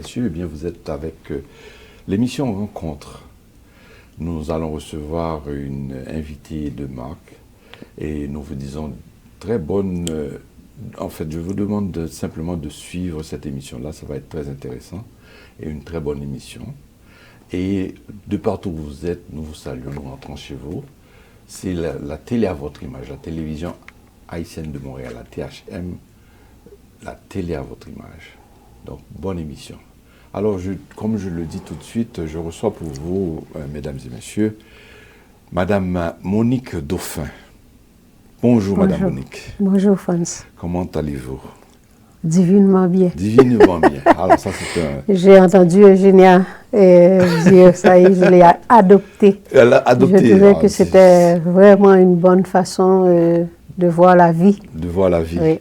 messieurs, eh bien, vous êtes avec l'émission Rencontre. Nous allons recevoir une invitée de marque et nous vous disons très bonne... en fait, je vous demande simplement de suivre cette émission-là, ça va être très intéressant et une très bonne émission. Et de partout où vous êtes, nous vous saluons, nous rentrons chez vous. C'est la télé à votre image, la télévision haïtienne de Montréal, la THM, la télé à votre image. Donc, bonne émission. Alors, comme je le dis tout de suite, je reçois pour vous, mesdames et messieurs, Madame Monique Dauphin. Bonjour, Madame Monique. Bonjour, France. Comment allez-vous? Divinement bien. Divinement bien. Alors, ça, c'est un... J'ai entendu Eugénia dire ça y est, je l'ai adopté. Elle a adopté. Je trouvais que c'était vraiment une bonne façon de voir la vie. De voir la vie. Oui.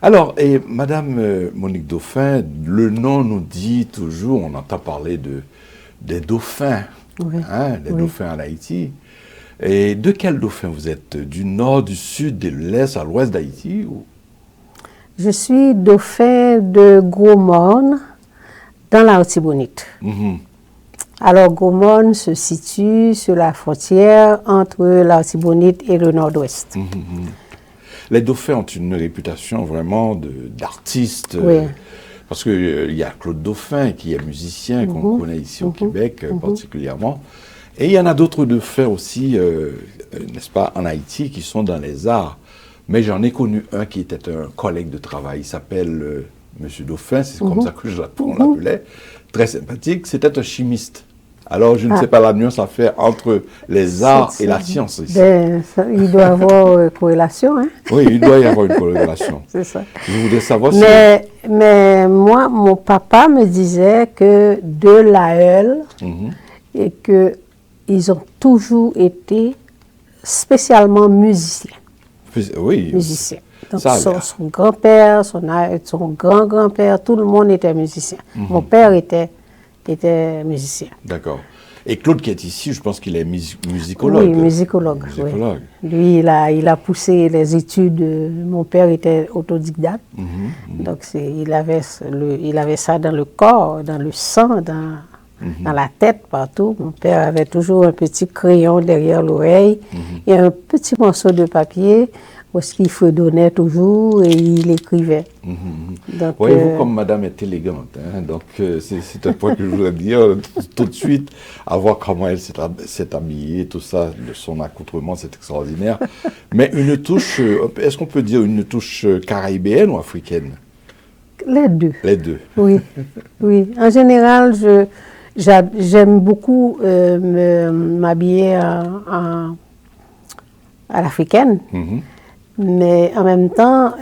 Alors, et Madame Monique Dauphin, le nom nous dit toujours, on entend parler des dauphins, Oui. Hein, des dauphins en Haïti. Et de quel dauphin vous êtes? Du nord, du sud, de l'est à l'ouest d'Haïti ou... Je suis dauphin de Gros-Morne, dans la Haute-Tibonite. Alors, Gros-Morne se situe sur la frontière entre la Haute-Tibonite et le nord-ouest. Les dauphins ont une réputation vraiment d'artistes. Oui. Parce qu'il y a Claude Dauphin qui est musicien, qu'on connaît ici au Québec particulièrement. Et il y en a d'autres dauphins aussi, n'est-ce pas, en Haïti, qui sont dans les arts. Mais j'en ai connu un qui était un collègue de travail. Il s'appelle Monsieur Dauphin, c'est comme ça que on l'appelait. Très sympathique. C'était un chimiste. Alors, je ne sais pas la nuance à faire entre les arts et la science ici. Ben, il doit y avoir une corrélation, hein? Oui, il doit y avoir une corrélation. C'est ça. Je voudrais savoir mais moi, mon papa me disait que de l'AEL, et qu'ils ont toujours été spécialement musiciens. Oui. Musiciens. Donc, son grand-père, son grand-grand-père, tout le monde était musicien. Mon père était musicien. D'accord. Et Claude qui est ici, je pense qu'il est musicologue. Oui, musicologue. Oui. Lui, il a poussé les études. Mon père était autodidacte. Donc, il avait ça dans le corps, dans le sang, dans la tête, partout. Mon père avait toujours un petit crayon derrière l'oreille et un petit morceau de papier parce qu'il fredonnait toujours et il écrivait. Donc, voyez-vous comme madame est élégante. Hein? Donc, c'est un point que je voulais dire tout de suite, à voir comment elle s'est habillée, tout ça, son accoutrement, c'est extraordinaire. Mais une touche, est-ce qu'on peut dire une touche caribéenne ou africaine? Les deux. Les deux. Oui, oui. En général, j'aime beaucoup m'habiller à l'africaine. Mais en même temps,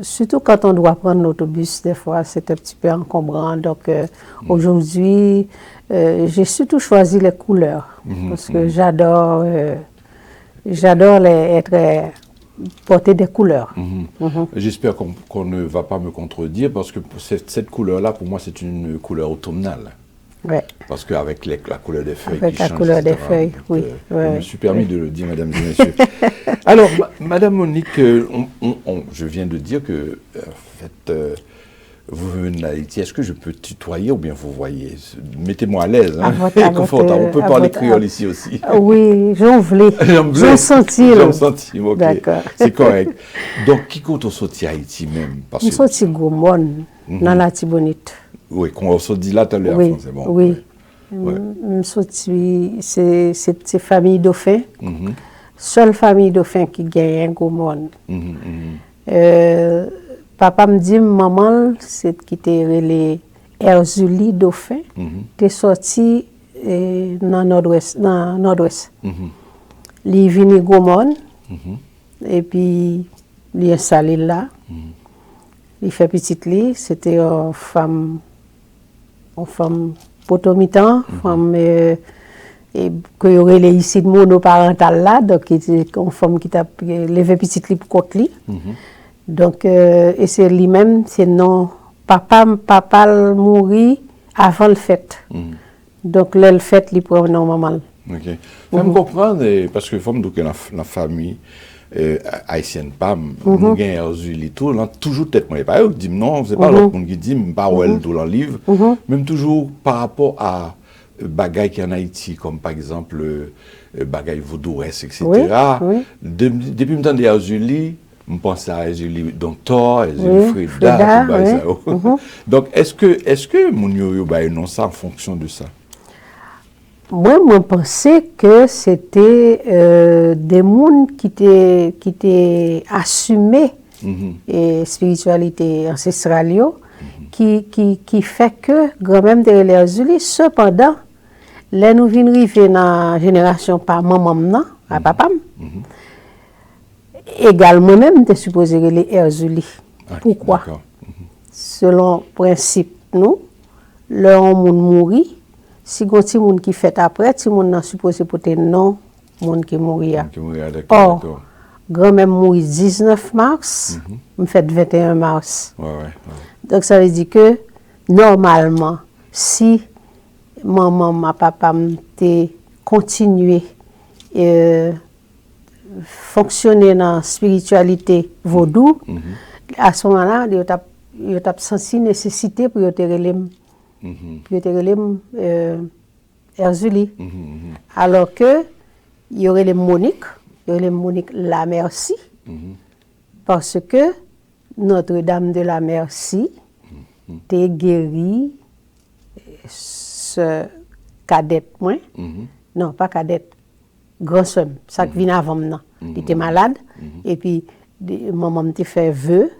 surtout quand on doit prendre l'autobus, des fois, c'est un petit peu encombrant. Donc, aujourd'hui, j'ai surtout choisi les couleurs. Parce que j'adore porter des couleurs. J'espère qu'on ne va pas me contredire, parce que cette couleur-là, pour moi, c'est une couleur automnale. Ouais. Parce qu'avec la couleur des feuilles avec qui la change, couleur etc. des feuilles, oui. Je me suis permis de le dire, mesdames et messieurs. Alors, Madame Monique, je viens de dire que, en fait, vous venez d'Haïti. Est-ce que je peux tutoyer ou bien vous voyez? Mettez-moi à l'aise, hein, confortable. On peut parler créole ici aussi. Oui, j'en voulais. J'en senti. J'en senti, ok. D'accord. C'est correct. Donc, qui compte au sorti Haïti même? Je suis sorti Gros-Morne, dans la Tibonite. Oui, qu'on se dit là tout à l'heure, oui, c'est bon. Oui. C'est famille Dauphin. Seule famille Dauphin qui gagne Gros-Morne. Papa me dit, maman, c'est qui était les Erzuli Dauphin, t'es sorti dans nord-ouest. Il est venu Gros-Morne, et puis il est installé là. Il fait petite lit, c'était une femme potomitan, femme que y aurait les ici de monoparental là, donc une femme qui t'a levé petite lit pour côté lit. Donc et c'est lui-même, c'est non papa mourit avant le fête. Donc le fête lui prend non maman. OK. Faut me comprendre parce que femme donc la famille haïtienne pam, nous gagne Erzuli tout, là toujours tête moi pas dit non, c'est pas l'autre monde qui dit pas elle tout dans livre, même toujours par rapport à bagaille qui en Haïti comme par exemple bagaille vaudouesque etc. Depuis me temps d'Erzuli, je pense à Erzuli Docteur, Erzuli Freda, tout ça. Donc est-ce que mon yo ba non ça en fonction de ça? Moi, je pensais que c'était des mondes qui étaient assumés et spiritualité ancestrale, qui fait que grand même de l'Erzuli. Cependant, là nous venons arriver dans la génération par maman, à papa, également même de supposer les Erzuli. Pourquoi? Selon principe, nous, leur monde mourit. Si il y a des gens qui fait après, si on a supposé porter non, monde qui mourit. Or, grand-mère mourit 19 mars, me fait 21 mars. Donc ça veut dire que normalement, si maman, ma papa m'ont continué fonctionner dans la spiritualité vaudou, à ce moment-là, il y a senti nécessité pour puis Erzuli. Alors que il y aurait les Monique la Merci, parce que Notre-Dame de la Merci t'a guéri ce cadette moins, non pas cadette, grand-soeur, ça qui vient avant maintenant, il était malade et puis maman t'a fait vœu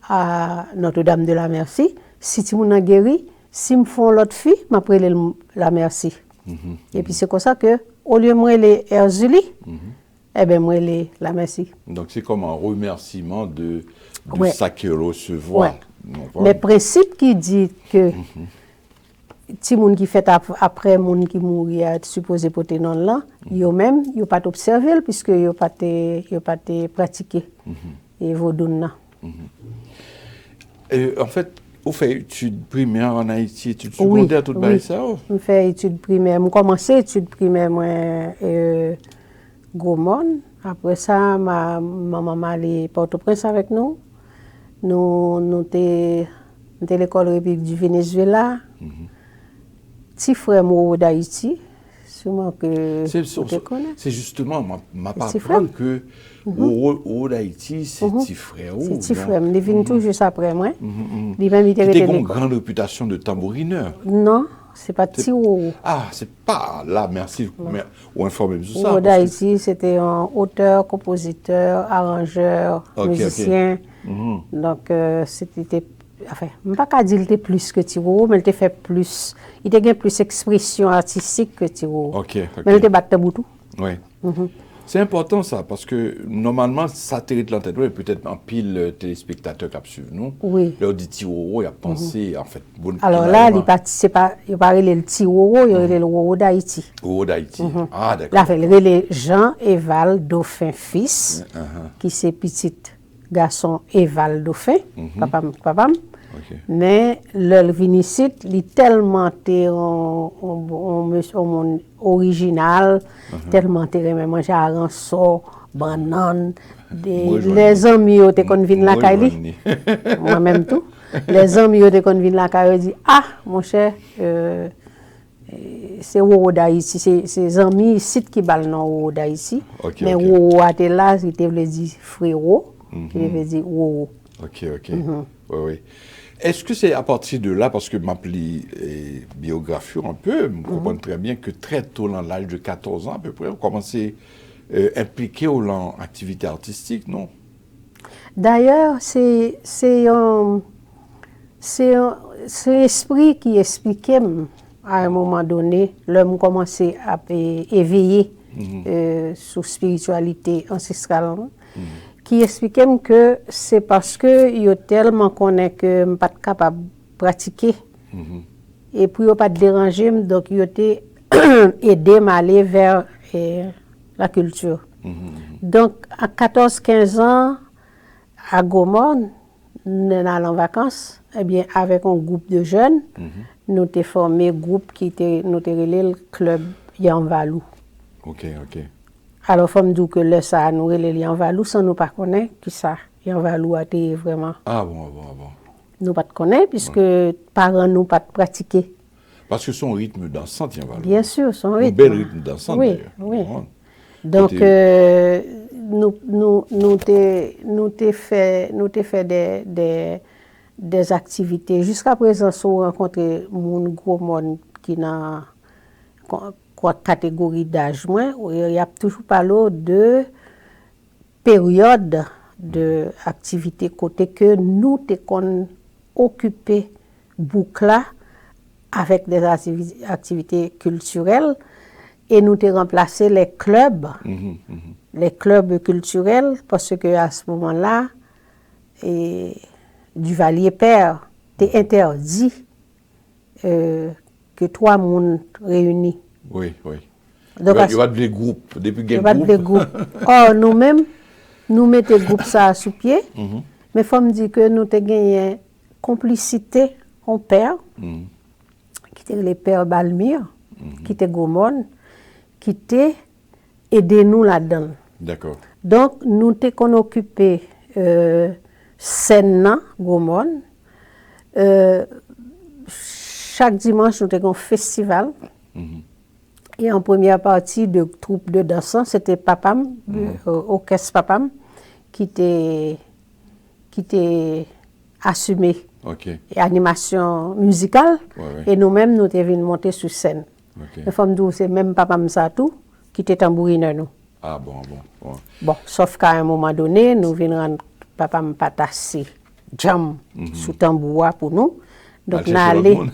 à Notre-Dame de la Merci, si tu m'as guéri. Si me font l'autre fille, m'appelle la Merci. Et puis c'est comme ça que, au lieu de moi les Erzuli, eh bien moi les la Merci. Donc c'est comme un remerciement de ça que recevoir. Le principe qui dit que si moun qui fait après moun qui mourit a supposé porter non là, yo même yo pas observé puisque yo pas pratiqué et vaudou. En fait, vous faites études primaires en Haïti, études secondaires, tout ça? Je fais études primaires. Je commencé études primaires Gaumont. Après ça, ma maman allait Port-au-Prince avec nous. Nous étions à l'école République du Venezuela. Petit frère Mouro d'Haïti. Sûrement que tu connais. C'est justement, ma apprendre que Mouro d'Haïti, c'est petit frère. C'est petit frère. Il vient tout juste après moi. Il a une grande réputation de tambourineur. Non, c'est pas petit Mouro. Ah, c'est pas là, merci. Ou informez-moi sur ça. Mouro d'Haïti, c'était un auteur, compositeur, arrangeur, musicien. Donc, c'était. Enfin, je ne peux pas dire qu'il était plus que Tiro, mais il était fait plus. Il était plus expression artistique que Tiro. Mais il était battu tout. Oui. C'est important ça, parce que normalement, ça tire de l'entête, peut-être en pile téléspectateurs qui suivent nous. Oui. Leur dit Tiro, il a pensé, en fait. Alors là, il ne parlait pas le Tiro, il parlait le Woro d'Haïti. Woro d'Haïti. Ah, d'accord. Là, il parlait Jean-Éval Dauphin fils, qui c'est petit garçon Éval Dauphin, papa. Mais le vinicite, il est tellement original, tellement même manger à rançon, banane, les amis qui ont vu la caille, moi-même tout, les amis qui ont vu la caille disent ah mon cher, c'est Woro d'Haïti, c'est amis ici qui balent non Woro d'Haïti, mais Woro était là, il veut dire frérot, il veut dire Woro. Oui. Est-ce que c'est à partir de là, parce que ma biographie un peu, je comprends très bien que très tôt, dans l'âge de 14 ans à peu près, vous commencez à impliquer dans l'activité artistique, non? D'ailleurs, c'est l'esprit qui expliquait à un moment donné, l'homme commençait à éveiller sur spiritualité ancestrale. Qui expliquait que c'est parce que yo tellement connaît que je pas capable de pratiquer et puis yo pas déranger donc yo t'ai aidé m'aller vers la culture. Donc à 14-15 ans à Gaumont, nous allons en vacances, eh bien avec un groupe de jeunes, nous avons formé un groupe qui était nous le club Yanvalou. Alors, il faut me dire que là, ça a nourri les liens valou, sans nous pas connaître qui ça. Liens valou a été vraiment. Ah bon. Nous pas connaître, puisque parents nous pas pratiquer. Parce que son rythme dansant, tiens, valou. Bien sûr, son rythme. Un bel rythme dansant, oui, d'ailleurs. Oui. Donc, nous t'ai fait des activités. Jusqu'à présent, si vous rencontrez mon gros monde qui n'a catégorie d'âge, il y a toujours parlé de période d'activité côté que nous t'ai occupé boucle avec des activités culturelles et nous t'ai remplacé les clubs culturels parce que à ce moment-là Duvalier père t'est interdit que 3 monde réunis. Oui. Donc, il y a des groupes, depuis qu'il y a des groupes. Or, nous-mêmes, nous mettons le groupe ça sous pied, mais il faut me dire que nous avons gagné complicité en père, qui était le père Balmire, qui était Gomon, qui était aidé nous là-dedans. D'accord. Donc, nous avons occupé scène Gomon. Chaque dimanche, nous avons un festival. Et en première partie de troupe de dansants, c'était Papam, orchestre Papam, qui était assumé. Et animation musicale. Et nous-mêmes, nous étions venus monter sur scène. Les femmes d'où c'est même Papam Satou qui était tambourineur nous. Ah bon. Bon, sauf qu'à un moment donné, nous venons rendre Papam patasser jam sous tambour pour nous. Donc, nous allons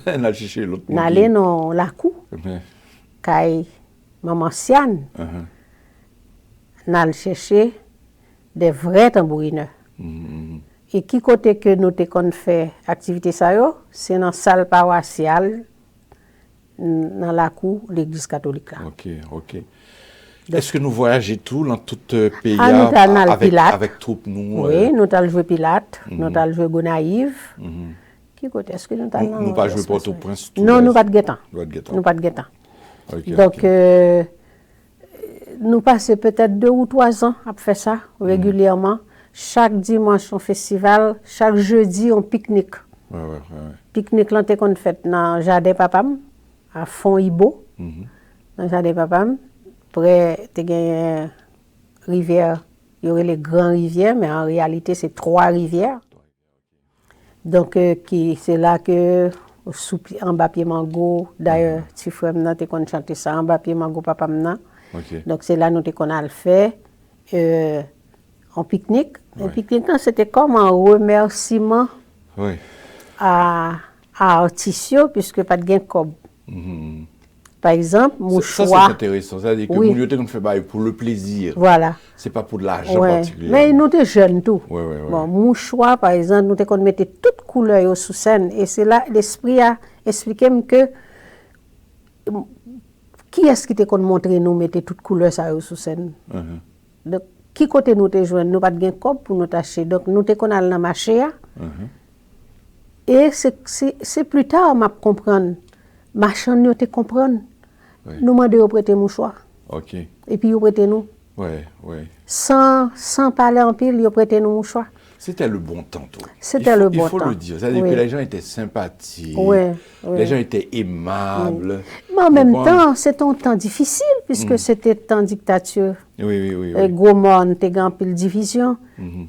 dans la cour. Kay maman Siane, nous chercher des vrais tambourineurs. Et qui côté que nous avons fait activité ça c'est dans la salle paroissiale, dans la cour de l'église catholique. Ok. Est-ce que nous voyageons tout dans tout pays avec troupes nous? Oui, nous avons joué Pilate, nous avons joué Gonaïve. Qui côté est-ce que nous avons nous pas joué Port-au-Prince? Non, nous pas de guettant. Nous pas de guettant. Donc, nous passons peut-être 2 ou 3 ans à faire ça régulièrement. Chaque dimanche, un festival. Chaque jeudi, un pique-nique. Pique-nique, là, qu'on fait dans le jardin Papam, à Fond-Ibo, dans le jardin Papam. Après, tu as une rivière. Il y aurait les grandes rivières, mais en réalité, c'est 3 rivières. Donc, c'est là que en bas pied mango, d'ailleurs, si frère m'na te kon chanter ça en bas pied mango papa m'na. Donc c'est là nous te qu'on a le fait en pique-nique. Un pique-nique c'était comme un remerciement à Articio puisque pas de gain cob. Par exemple, mouchoir. Ça c'est intéressant, c'est-à-dire que nous on fait pour le plaisir. Voilà. C'est pas pour de l'argent particulier. Mais nous étions jeunes tout. Bon, mouchoir par exemple, nous qu'on mettait toutes couleurs sous scène et c'est là l'esprit a expliqué que qui est-ce qui te qu'on montrer nous mettre toutes couleurs ça sous scène. Donc qui côté nous te joindre, nous pas de gain cob pour nous tâcher. Donc nous te qu'on aller dans marché et c'est plus tard m'a comprendre. Marchand nous te comprendre. Nous demander au prêter mouchoir. Et puis au prêter nous. Sans parler en pile, ils prêtaient nos mouchoirs. C'était le bon temps, tout. C'était le bon temps. Il faut le dire. C'est-à-dire que les gens étaient sympathiques, les gens étaient aimables. Mais en même temps, c'est un temps difficile, puisque c'était un temps dictature. Gros monde, t'es grand pile division.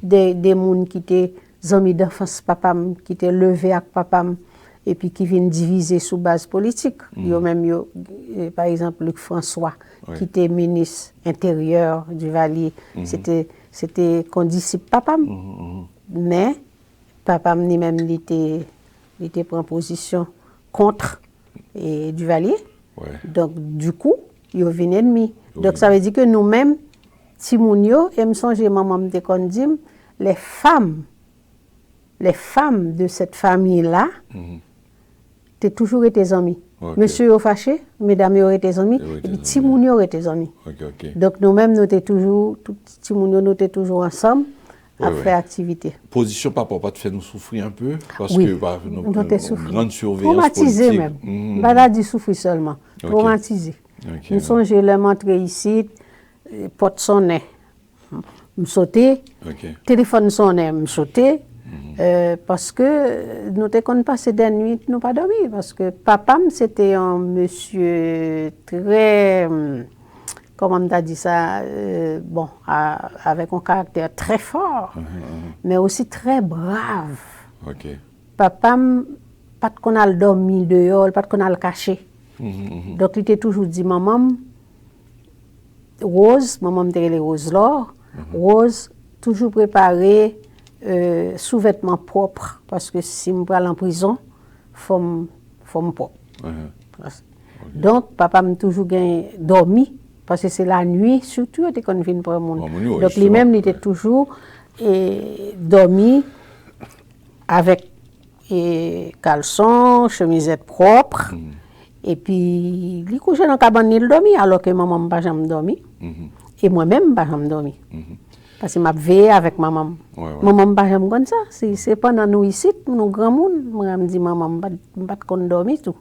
Des gens qui étaient amis d'enfance papam, qui étaient levés avec papam, et puis qui viennent diviser sous base politique. Par exemple, Luc François, qui était ministre intérieur du Valier, c'était qu'on disciple papam. Mais papam ni même il était pris en position contre du Valier. Donc du coup, il y a un ennemi. Donc ça veut dire que nous-mêmes, Timounio, et me songe maman me kon dit, les femmes de cette famille-là, t'es toujours été amis. Monsieur est fâché, mesdames ont été amis, et puis Timounio été amis. Donc nous-mêmes, nous étions toujours, Timounio, nous étions toujours ensemble à faire activité. Position papa, pas te faire nous souffrir un peu, parce que nous grande surveillance traumatisé même. Pas là dit souffrir seulement, traumatisé. Nous sommes les m'entrer ici, porte sonnait, me sautais, téléphone sonnait, me sautais. Parce que nous ne passer des nuits, nous pas dormi. Parce que papa, c'était un monsieur très, comment on a dit ça, bon, avec un caractère très fort, mais aussi très brave. Papa, pas qu'on a dormi dehors, pas qu'on a le caché. Donc il était toujours dit, maman, Rose, maman me dit les Rose l'or, Rose, toujours préparée. Sous-vêtements propres, parce que si je vais en prison, il faut me propre. Donc, papa m'a toujours dormi, parce que c'est la nuit, surtout, il était confiné pour le monde. Donc, lui-même, il était toujours dormi avec caleçon, chemisette propre, et puis, il couchait dans la cabane, il dormit, alors que maman n'a pas jamais dormi, et moi-même, je n'ai pas jamais dormi. Parce que je veillé avec maman. Maman ne pas comme ça. C'est pendant nous ici, nous grands monde, moi me dit maman pas qu'on dormir tout.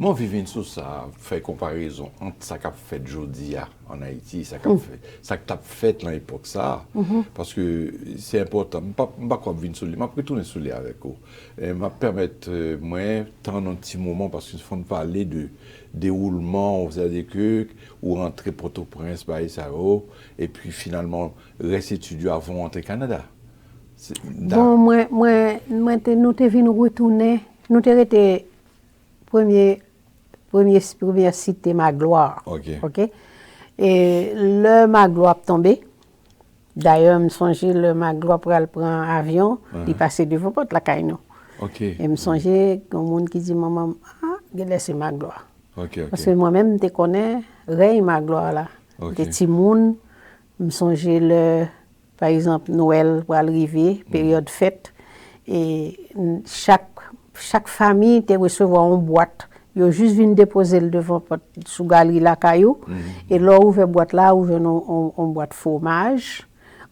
Moi vivant sur ça, fait comparaison entre ça qu'a fait aujourd'hui en Haïti, ça qu'a fait ça que t'as fait dans l'époque ça parce que c'est important. Pas quoi venir sur lui, m'a retourner sur lui avec vous. Et m'a permettre moi tant un petit moment parce qu'il faut parler de déroulement, c'est-à-dire que ou rentrer Port-au-Prince et puis finalement rester étudier avant rentrer au Canada. Bon moi nous t'es venu retourner, nous t'es été première cité Magloire. OK. Et le Magloire tombé. D'ailleurs, me songeais le Magloire pour aller prendre avion, il passait devant porte la caille. Et me songeais comme monde qui dit maman laisse Magloire. Parce que moi-même je connais Ray Magloire là. Des petits monde, me songeais le par exemple Noël pour arriver, période fête et chaque famille te recevoir une boîte. Ils juste venu déposer le devant sous galerie la caillou et là ouvre boîte là ouvre une boîte fromage,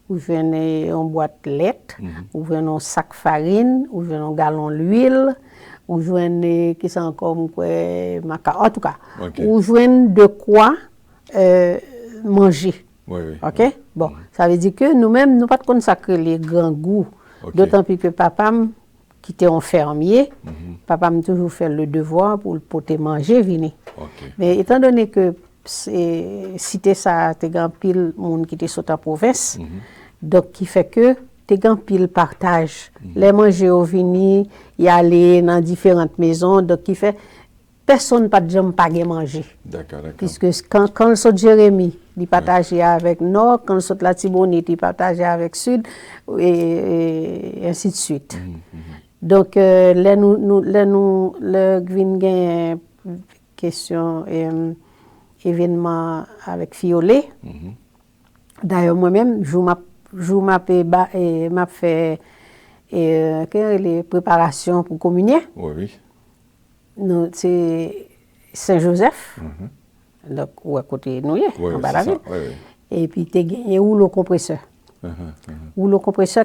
ouvre une boîte lait, ouvre un sac farine, ouvre un gallon d'huile, ouvre qui c'est encore quoi en tout cas. Ouvre de quoi manger. OK? Bon, ça veut dire que nous-mêmes nous pas consacrer les grands goûts, d'autant plus que papa qui était un fermier, papa m'a toujours fait le devoir pour le porter manger, venir. Mais étant donné que cité ça, t'es grand pile monde qui était sur ta province, donc qui fait que t'es grand pile partage. Les manger au vini, y aller dans différentes maisons, donc qui fait personne pas de jamais pas manger. D'accord. Puisque quand le saut Jérémie, il partageait avec Nord, quand le saut la Tibonite, il partageait avec Sud, et ainsi de suite. Donc, là, nous, le question événement avec Fiolet. D'ailleurs, moi-même, je m'a fait les préparations pour communier. C'est Saint-Joseph, donc où à côté de nous, en bas la ville. Et puis, tu as gagné où le compresseur. Où le compresseur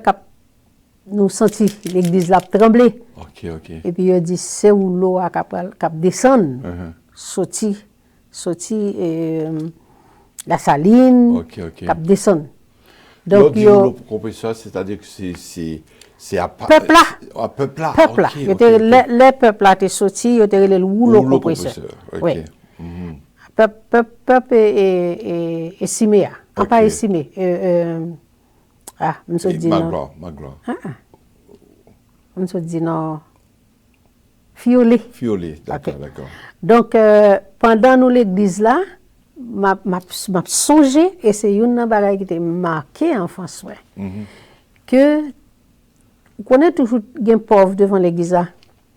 nous senti l'église l'a tremblé. Et puis il dit c'est où l'eau a cap descendre, sorti la saline, cap descendre. Donc l'eau compresseur, c'est-à-dire que c'est à peuple là. Peuple là. Les peuples là étaient sortis, ils étaient le l'eau compresseur. Oui. Peuple et Siméa. Pas Simé. Je dis non. Je dis non. Fiolet, d'accord. Donc, pendant nous l'église là, m'a songé, et c'est une bagaille qui était marquée en France, que vous connaissez toujours les pauvres devant l'église là.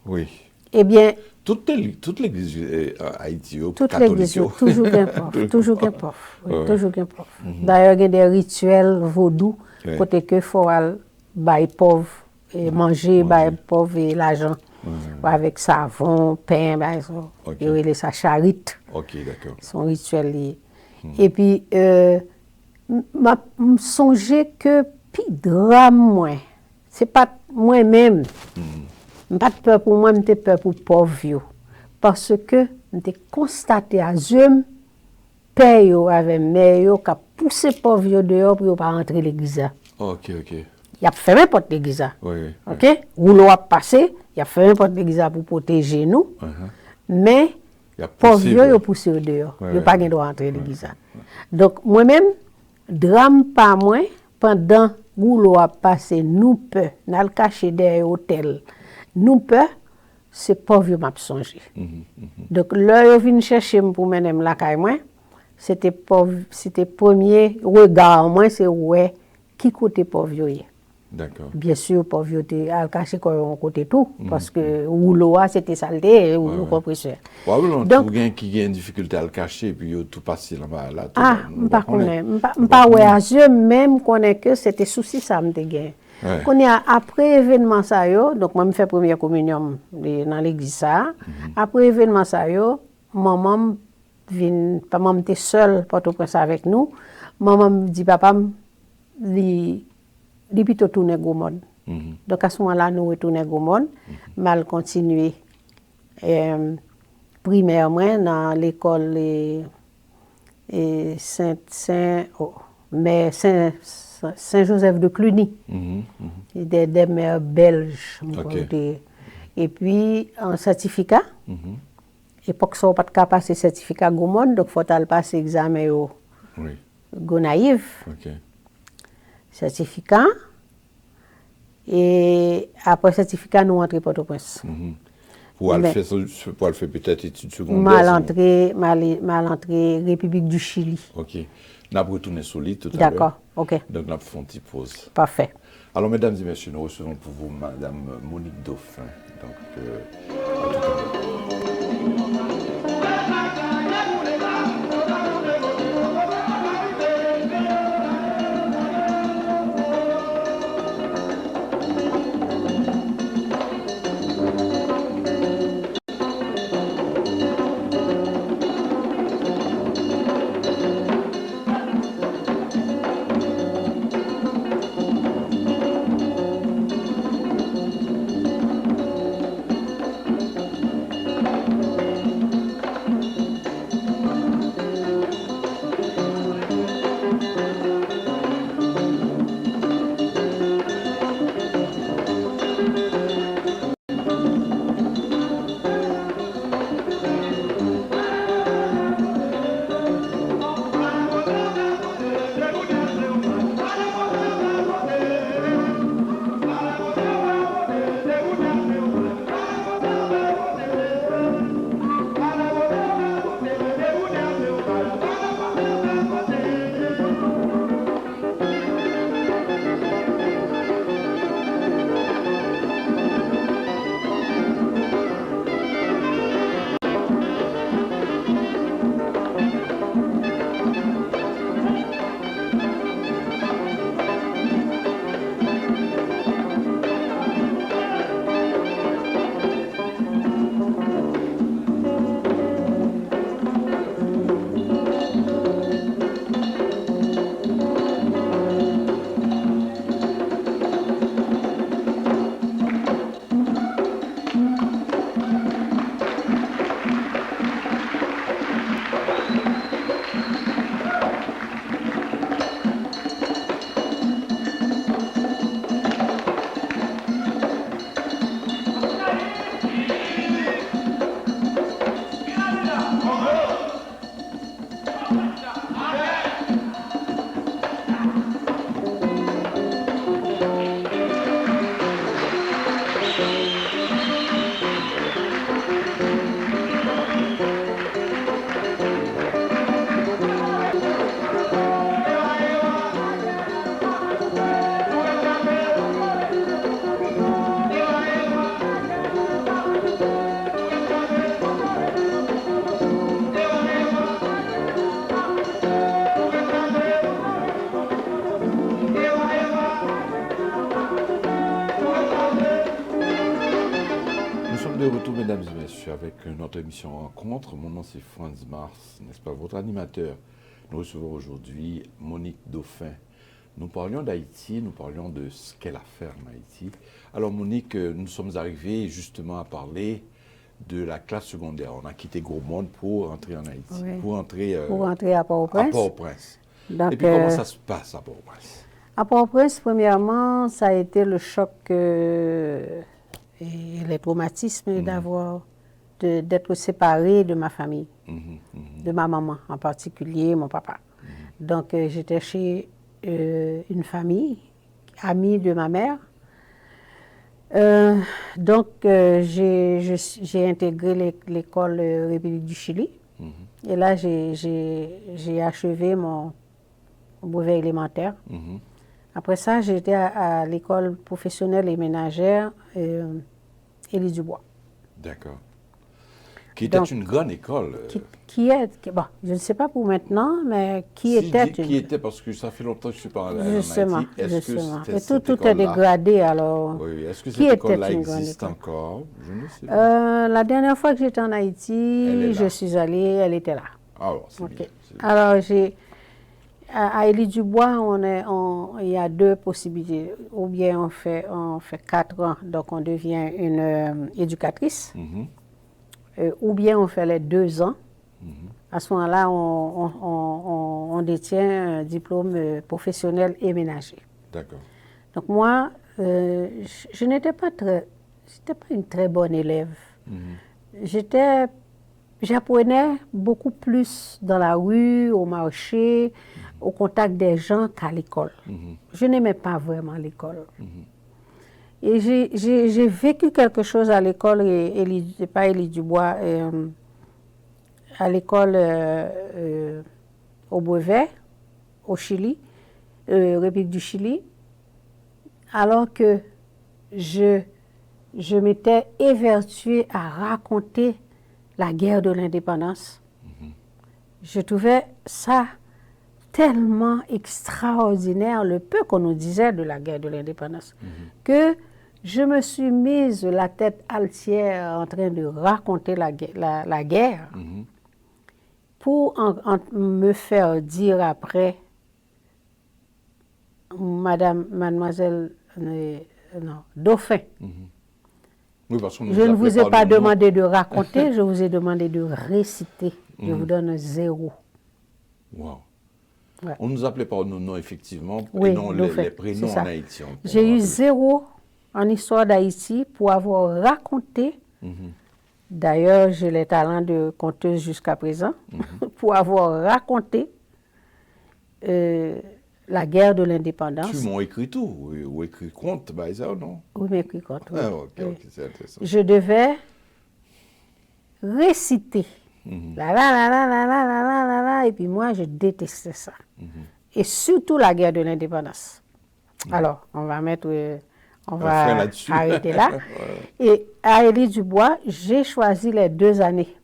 Oui. Eh bien, toute l'église Haïti, toute l'église, toujours bien pauvre, toujours bien pauvre. Toujours bien pauvre. D'ailleurs, il y a des rituels vaudous, côté que faut bailler pauvre et manger, bailler pauvre et l'argent. Avec savon, pain, il y a sa charite. D'accord. Son rituel lié. Et puis, m'a songé que puis drame moi, c'est pas moi-même. Pas de peur pour moi, mais peur pour pauvre. Parce que j'ai constaté à Zoom, père avec mère qui poussé pour vieux dehors pour ne pas rentrer l'église. Ok. Il a fermé porte l'église. Oui. OK? Rouleau a passé, il a fermé porte l'église pour protéger nous. Mais pour vieux, il a poussé au dehors. Il n'a pas de droit rentrer l'église. Donc, moi-même, drame pas moi, pendant rouleau a passé, nous peur, nous le caché derrière l'hôtel. Nous peur, c'est pas vieux m'a songé. Donc, là, il vient chercher pour mener la caille moi. C'était premier regard moi, c'est ouais, qui côté pour vieux. D'accord. Bien sûr, pour vieux, à cacher quoi côté tout, parce que rouleau c'était saleté, rouleau compresseur. Donc, qui a une difficulté à le cacher, puis tout passé là-bas. Je ne pas ouais à yeux, même connais que c'était souci ça me gagné. Après événement ça yo, donc moi me fait première communion dans l'église ça. Après événement ça yo, maman vient, maman était seule pour tout prendre avec nous. Maman me dit papa li plutôt tourner Gaumont. Donc à ce moment-là nous retourner Gaumont, mal continuer primaire moi dans l'école Saint-Joseph de Cluny. Des mères belges. Et puis, un certificat. Époque, ça n'a pas de passer certificat Gaumont, donc il faut passer examen au Gonaïve. Certificat. Et après certificat, nous entrons Port-au-Prince. Pour aller faire peut-être études secondaires. Mal entré République du Chili. Ok. Nous avons retourné sur l'île tout à l'heure. D'accord, ok. Donc, nous avons fait une petite pause. Parfait. Alors, mesdames et messieurs, nous recevons pour vous Madame Monique Dauphin. Donc, à tout à l'heure. De retour, mesdames et messieurs, avec notre émission Rencontre. Mon nom c'est Franz Mars, n'est-ce pas, votre animateur. Nous recevons aujourd'hui Monique Dauphin. Nous parlions d'Haïti, nous parlions de ce qu'elle a fait en Haïti. Alors Monique, nous sommes arrivés justement à parler de la classe secondaire. On a quitté Gaumont pour entrer en Haïti, pour entrer à Port-au-Prince. Donc, et puis comment ça se passe à Port-au-Prince? À Port-au-Prince, premièrement, ça a été le choc et les traumatismes d'être séparé de ma famille, de ma maman en particulier, mon papa. Donc, j'étais chez une famille, amie de ma mère. Donc, j'ai intégré l'école République du Chili. Et là, j'ai achevé mon brevet élémentaire. Après ça, j'étais à l'école professionnelle et ménagère Élie Dubois. D'accord. Qui était une grande école. Bon, je ne sais pas pour maintenant, mais qui était, parce que ça fait longtemps que je suis pas en justement, Haïti. Est-ce que tout est dégradé, alors. Oui, est-ce que cette école-là existe encore? Je ne sais pas. La dernière fois que j'étais en Haïti, je suis allée, elle était là. Ah bon, c'est bien. Alors, à Élie Dubois, il y a deux possibilités. Ou bien on fait 4 ans, donc on devient une éducatrice. Ou bien on fait les 2 ans. À ce moment-là, on détient un diplôme professionnel et ménager. D'accord. Donc moi, je n'étais pas une très bonne élève. J'apprenais beaucoup plus dans la rue, au marché, au contact des gens qu'à l'école. Je n'aimais pas vraiment l'école. Et j'ai vécu quelque chose à l'école, pas Élie Dubois, à l'école au brevet, au Chili, République du Chili, alors que je m'étais évertuée à raconter la guerre de l'indépendance. Je trouvais ça tellement extraordinaire, le peu qu'on nous disait de la guerre de l'indépendance, que je me suis mise la tête altière en train de raconter la guerre pour me faire dire après, mademoiselle Dauphin, oui, parce qu'on je ne vous ai pas demandé de raconter, je vous ai demandé de réciter. Je vous donne un 0. Wow. Ouais. On nous appelait par nos noms, effectivement, oui, et non les prénoms en Haïti. J'ai eu 0 en histoire d'Haïti pour avoir raconté. D'ailleurs, j'ai les talents de conteuse jusqu'à présent, pour avoir raconté la guerre de l'indépendance. Tu m'as écrit tout, ou écrit conte, bah, ça ou non? Oui, mais écrit conte, oui. Ah, ok, c'est intéressant. Je devais réciter. Et puis moi, je détestais ça. Et surtout la guerre de l'indépendance. Alors, on va arrêter là. Et à Élie Dubois, j'ai choisi les 2 années.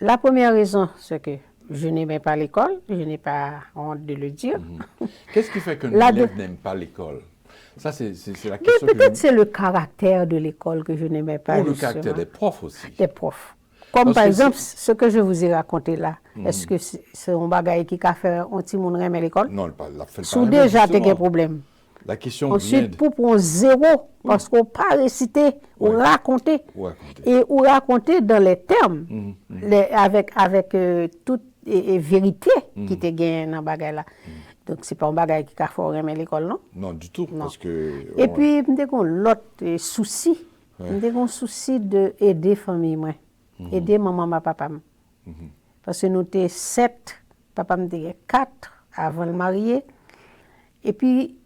La première raison, c'est que je n'aimais pas l'école, je n'ai pas honte de le dire. Qu'est-ce qui fait qu'un élève n'aime pas l'école? Ça, c'est la question. Peut-être c'est le caractère de l'école que je n'aimais pas. Ou le caractère des profs aussi. Des profs. Comme par exemple, ce que je vous ai raconté là. Est-ce que c'est un bagage qui a fait un petit monde à l'école? Non, pas la fait. Sous déjà, tu as des problèmes. La question ensuite, pour prendre 0, parce qu'on pas réciter ou raconter. Et ou raconter dans les termes, avec toute vérité qui te gagne dans le bagage là. Donc, ce n'est pas un bagage qui a fait à l'école, non? Non, du tout. Parce que, et puis, nous avons l'autre souci. Nous avons souci d'aider la famille, moi. Aider maman, papa. Parce que nous étions 7, papa me disait 4 avant de marier. Et puis,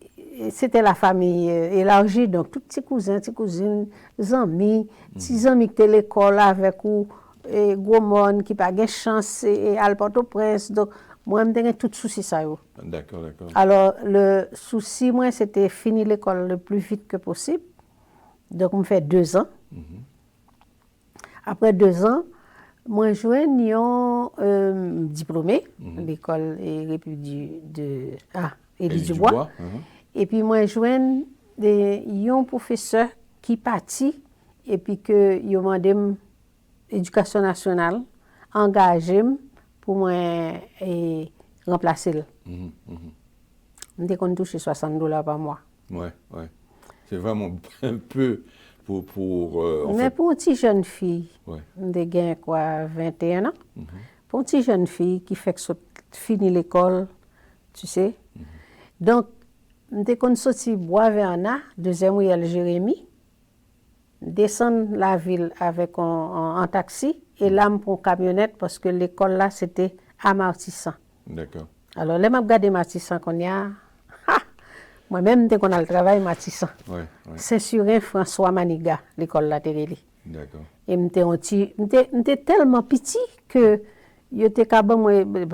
c'était la famille élargie, donc tous petits cousins, petites cousines, amis, petits amis qui étaient à l'école avec ou, gros monde qui n'a pas de chance à Port-au-Prince. Donc, moi, je tout souci ça. D'accord, d'accord. Alors, le souci, moi, c'était finir l'école le plus vite que possible. Donc, on me fait 2 ans. Après 2 ans, moi, je suis diplômé de l'école République de Élie Dubois. Et puis, moi, je suis un professeur qui partit et puis que il m'a demandé l'éducation nationale, engagé pour moi remplacer. On dit qu'on touche $60 par mois. Ouais. C'est vraiment un peu mais pour une petite jeune fille, on a quoi, 21 ans, pour une petite jeune fille qui fait fini l'école, tu sais. Donc, dès qu'on sorti bois Verna, deuxième rue Jérémy, descendre la ville avec un taxi et là, on prend camionnette parce que l'école là, c'était à Martissan. D'accord. Alors, là, je regarde Martissan qu'on y a. Moi-même, dès qu'on a le travail, Martissan. Ouais. C'est sur un François Maniga, l'école là, D'accord. Et j'étais tellement petit que j'étais capable,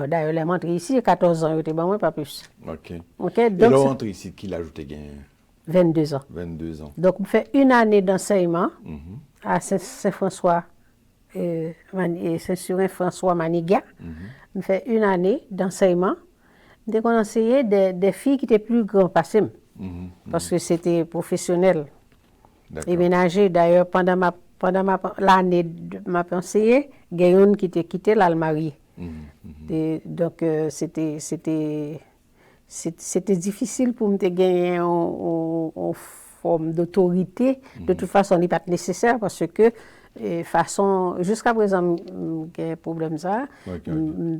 d'ailleurs, elle est rentrée ici, 14 ans, j'étais bon, pas plus. Ok. Donc, et là, rentré ici, qui l'a ajouté gain 22 ans. 22 ans. Donc, on fait une année d'enseignement à Saint-François, Saint-François Maniga. On fait une année d'enseignement. Dès qu'on enseignait des filles qui étaient plus grandes passées, parce que c'était professionnel. Et ménager, d'ailleurs, pendant l'année de ma pensée, il y a une qui était quitté l'Almarie. Donc, c'était difficile pour me gagner en forme d'autorité. De toute façon, il n'est pas nécessaire parce que, jusqu'à présent, j'ai un problème ça.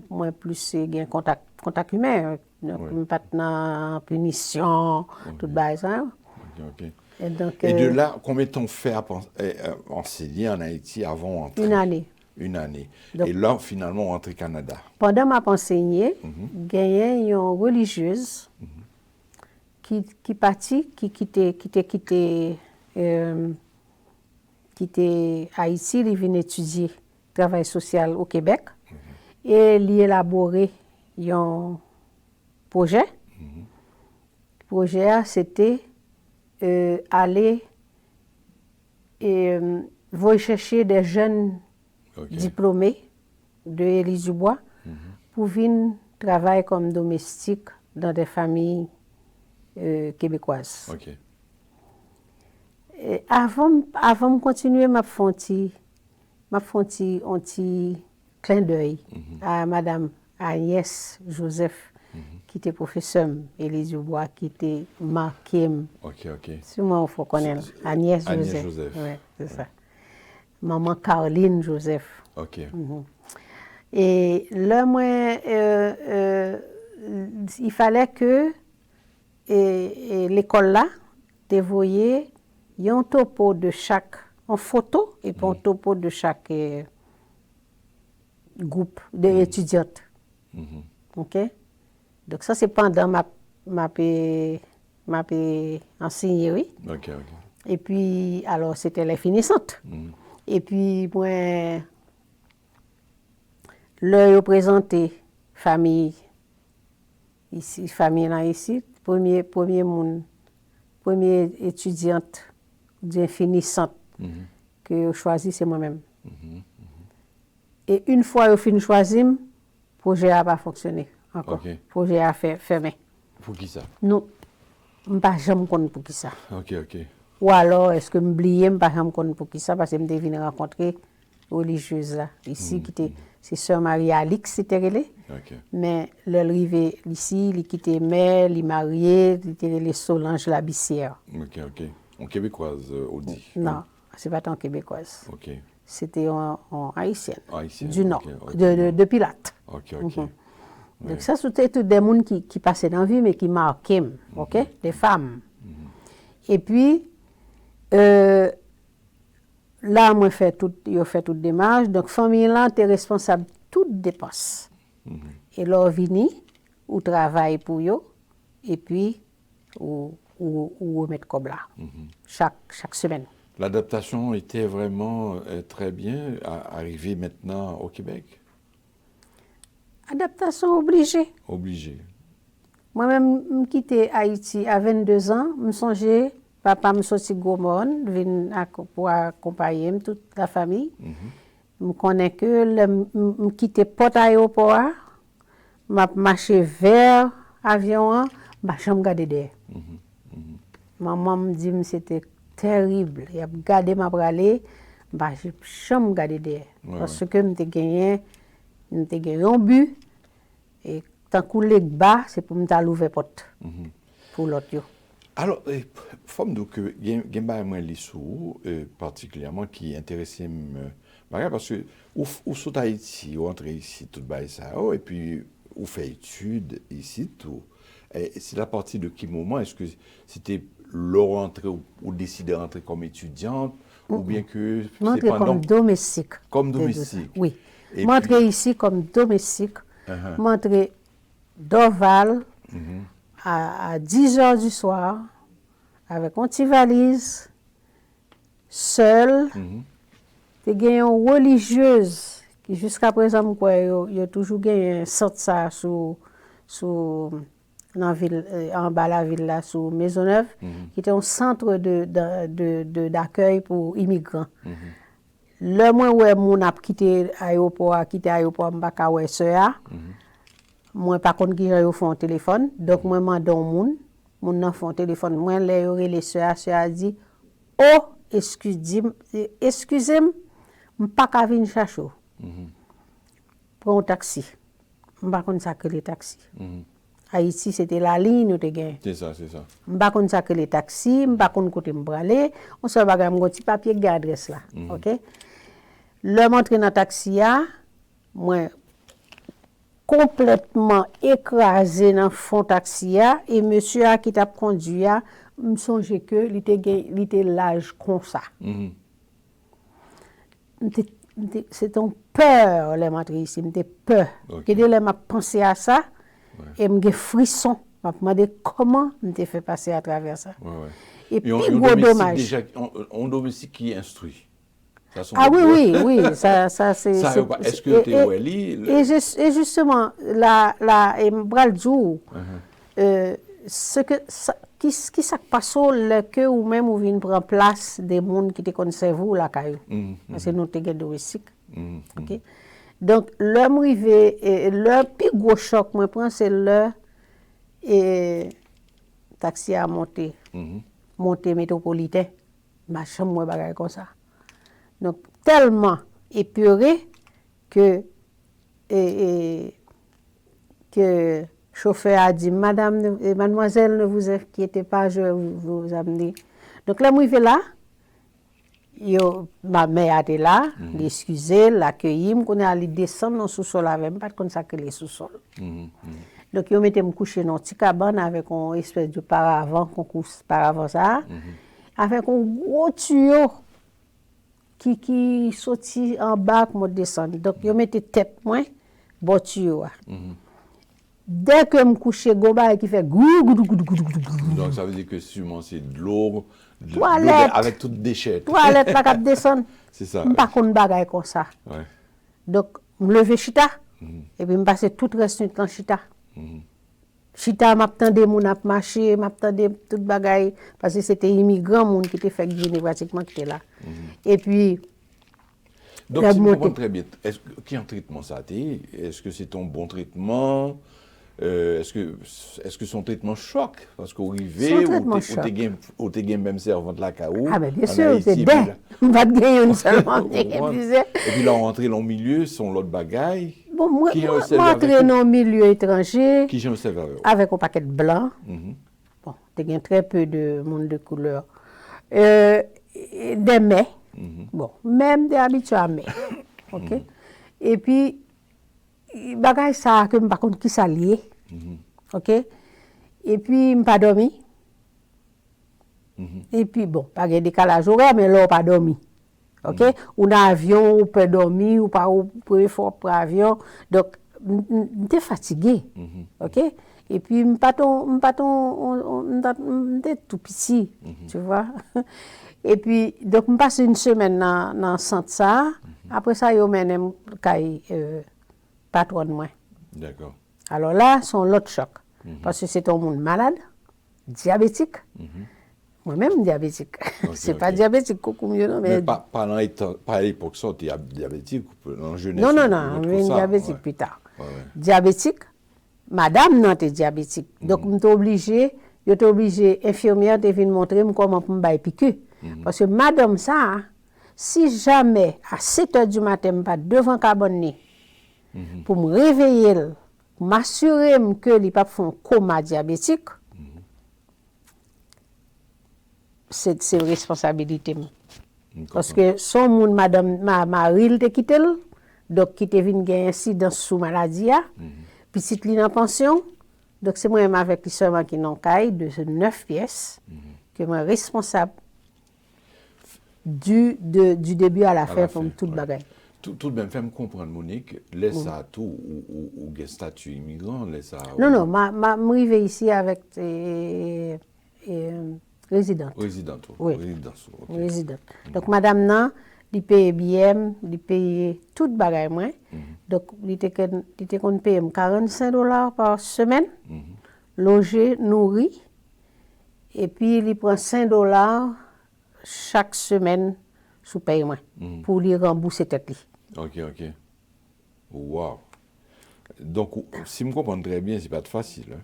Moi, plus, j'ai un contact humain. Donc, pas de punition, tout ça. Et de là, combien de temps fait enseigner en Haïti avant d'entrer? Une année. Une année. Donc, et là, finalement, on rentre au Canada. Pendant ma enseigné, il y a une religieuse qui quittait Haïti, elle vient étudier le travail social au Québec et elle a élaboré un projet. Le projet, c'était aller chercher des jeunes diplômés de Élise Dubois pour venir travailler comme domestique dans des familles québécoises. Et avant de continuer, je fais un petit clin d'œil à Madame Agnès Joseph, qui était professeure, Élise Dubois, qui était marquée. Sûrement, il faut connaître. Agnès Joseph. Oui, c'est ça. Maman Caroline Joseph. Et là, moi, il fallait que l'école là dévoyait un topo de chaque, en photo, et puis un topo de chaque groupe d'étudiantes. OK? Donc ça, c'est pendant ma enseigné, oui. Et puis, alors, c'était les finissantes. Et puis, moi, leur présenté famille ici, première étudiante bien finissante que je choisis, c'est moi-même. Et une fois que je choisi, le projet n'a pas fonctionné encore. Le projet a fermé. Pour qui ça? Non, je ne sais pas jamais pour qui ça. Ok. Ou alors, est-ce que je m'oublie, je ne sais pas jamais pour qui ça, parce que je suis venue rencontrer religieuse là, ici, qui était, c'est Sœur Marie-Alix, c'était relais. Mais l'arrivée ici, il quittait mère, il marié, il était les Solange Labissière. Ok. En québécoise, Audi? Non, c'est pas en québécoise. C'était en haïtienne. Du Nord, okay. de Pilate. Ok. Donc ça, c'était tout des gens qui passaient dans la vie, mais qui marquaient, des femmes. Et puis, là, moi, j'ai fait toute démarche. Donc, la famille là était responsable de toutes dépenses. Et là, vini, ou travaille pour eux, et puis, ou remettre comme là, chaque semaine. L'adaptation était vraiment très bien, arrivée maintenant au Québec? Adaptation obligée. Moi-même, je quitté Haïti à 22 ans, je songeais, papa me sorti Gomon, pour accompagner toute la famille. Je connais que je quitté Port Aéroport, je marché vers l'avion, je suis regardé derrière. Maman me dit que c'était terrible. Il a gardé ma bralée, je suis regardé derrière. Parce que je gagné un but, et tant que les bas, c'est pour me ouvrir la porte pour l'autre. Alors, forme donc il y a un lissou particulièrement qui intéressait parce que ou sont Haïti ou entre ici tout ça et puis ou fait études ici, tout. Et c'est à partir de quel moment est-ce que c'était leur rentrée ou décider de rentrer comme étudiante ou bien que c'est comme domestique. Comme domestique. Oui. M'entrer ici comme domestique. M'entrer d'Orval à 10 heures du soir avec une petite valise, seule. Te gen une religieuse qui jusqu'à présent il y a toujours gagné un centre ça sous dans ville en bas la ville là sous Maisonneuve qui était un centre d'accueil pour immigrants. Le moins où mon a quitté aéroport m'pa ka wè sœur. Moi par contre qui yo font téléphone donc moi mandon moun nan font téléphone moi les yo les sœur a dit oh excusez-moi m'pa ka vinn chercher. Prends un taxi. M'pa konn ça que les taxis. Haïti c'était la ligne ou te gen. C'est ça. M'pa konn ça que les taxis, m'pa konn côté m'bralé, on se bagay m'gon ti papier gè adresse là. OK? Le montre dans taxi a, moi complètement écrasé dans fond taxi a et monsieur a qui t'a conduit a, me songe que il était l'âge comme ça. C'est une peur les montrer ici, m'était peur. Que de m'a pensé à ça et me frisson, m'a demandé comment m'était fait passer à travers ça. Et puis gros dommage. Déjà on domestique qui instruit. Ah oui, ça c'est. Est-ce que tu es et justement la et m'bral djou ce que qui ça passe le que ou même ou vinn prendre place des monde qui te connaissent vous la caillou parce que nous te gen domestique. OK. Donc l'homme rivé et le plus gros choc moi prend c'est le et taxi à monter métropolitain ma chambre moi bagaille comme ça. Donc tellement épuré que que chauffeur a dit madame mademoiselle ne vous inquiétez pas je vais vous amener. Donc là moi là ma mère était là, l'excuser, l'accueillir, me connait aller descendre dans sous-sol avec pas comme ça que les sous-sol. Donc yo mettait me coucher dans petit cabane avec une espèce de paravent paravent ça avec un gros tuyau qui sorti en bas pour descendre. Donc yo mettait tête moi bon tuyau. Dès que me coucher goba qui fait gou. Donc ça veut dire que sûrement c'est de l'eau avec tout déchet. Toilette la cap descendre. C'est ça. Pas qu'on bagaille comme ça. Ouais. Donc me lever chita et puis me passer toute reste dans chita. Chita m'attendait mon a marché, m'attendait toute bagaille parce que c'était immigrant monde qui était fait venir pratiquement qui était là. Et puis donc si je comprends très bien, qui en traitement ça t'est? Est-ce que c'est ton bon traitement? Est-ce que son traitement choc parce qu'au arrivé ou t'es game même servante la caou. Ah ben bien sûr, c'est bien. On va te gagner une seulement et puis là rentrer dans le milieu son l'autre bagaille. Bon moi rentrer dans le milieu étranger qui j'ai observé avec un paquet de blanc. Bon, t'es gain très peu de monde de couleur. Des mets. Bon, même des habitués à mets. OK? Et puis bagay ça que m'pa konn qui ça lié. OK? Et puis m'pa dormi. Et puis bon, pas de décalage horaire mais là pas dormi. OK? Ou dans avion ou peut dormir ou pas ou pour fort pour avion. Donc m'étais fatigué. OK? Et puis m'étais tout petit, tu vois? Et puis donc me passe une semaine dans centre ça. Après ça yo menem kay patron de moi. D'accord. Alors là, son l'autre choc. Parce que c'est un monde malade, diabétique. Moi-même diabétique. C'est pas diabétique, mais pas à l'époque, ça, tu es diabétique en jeunesse. Non, mais diabétique plus tard. Diabétique, madame non, tu es diabétique. Donc, je suis obligé, infirmière, de venir montrer comment je me piqûre. Parce que madame, ça, si jamais à 7 h du matin, je ne suis pas devant carbone, pour me réveiller, m'assurer que les papes font coma diabétique, c'est une responsabilité. Parce que son monde, madame, Marie, te quitté, donc qui te vient gagner incidence sous maladie, petite ligne en pension. Donc, c'est moi-même avec lui seulement qui n'ont caille de 9 pièces, que moi responsable du début à la fin, comme toute bagaille. Tout de même, fais-moi comprendre, Monique, laisse ça tout, ou statut immigrant, laisse ça... Non, m'arrive ici avec résidente. Résidente, oui. Okay. Résidente. Donc, madame nan, il paye bien, il paye toute bagaille moi. Donc, il était qu'on paye $45 par semaine, logé, nourri, et puis il prend $5 chaque semaine sous paiement pour lui rembourser tête. Ok. Wow. Donc, si je comprends très bien, c'est pas facile. Hein?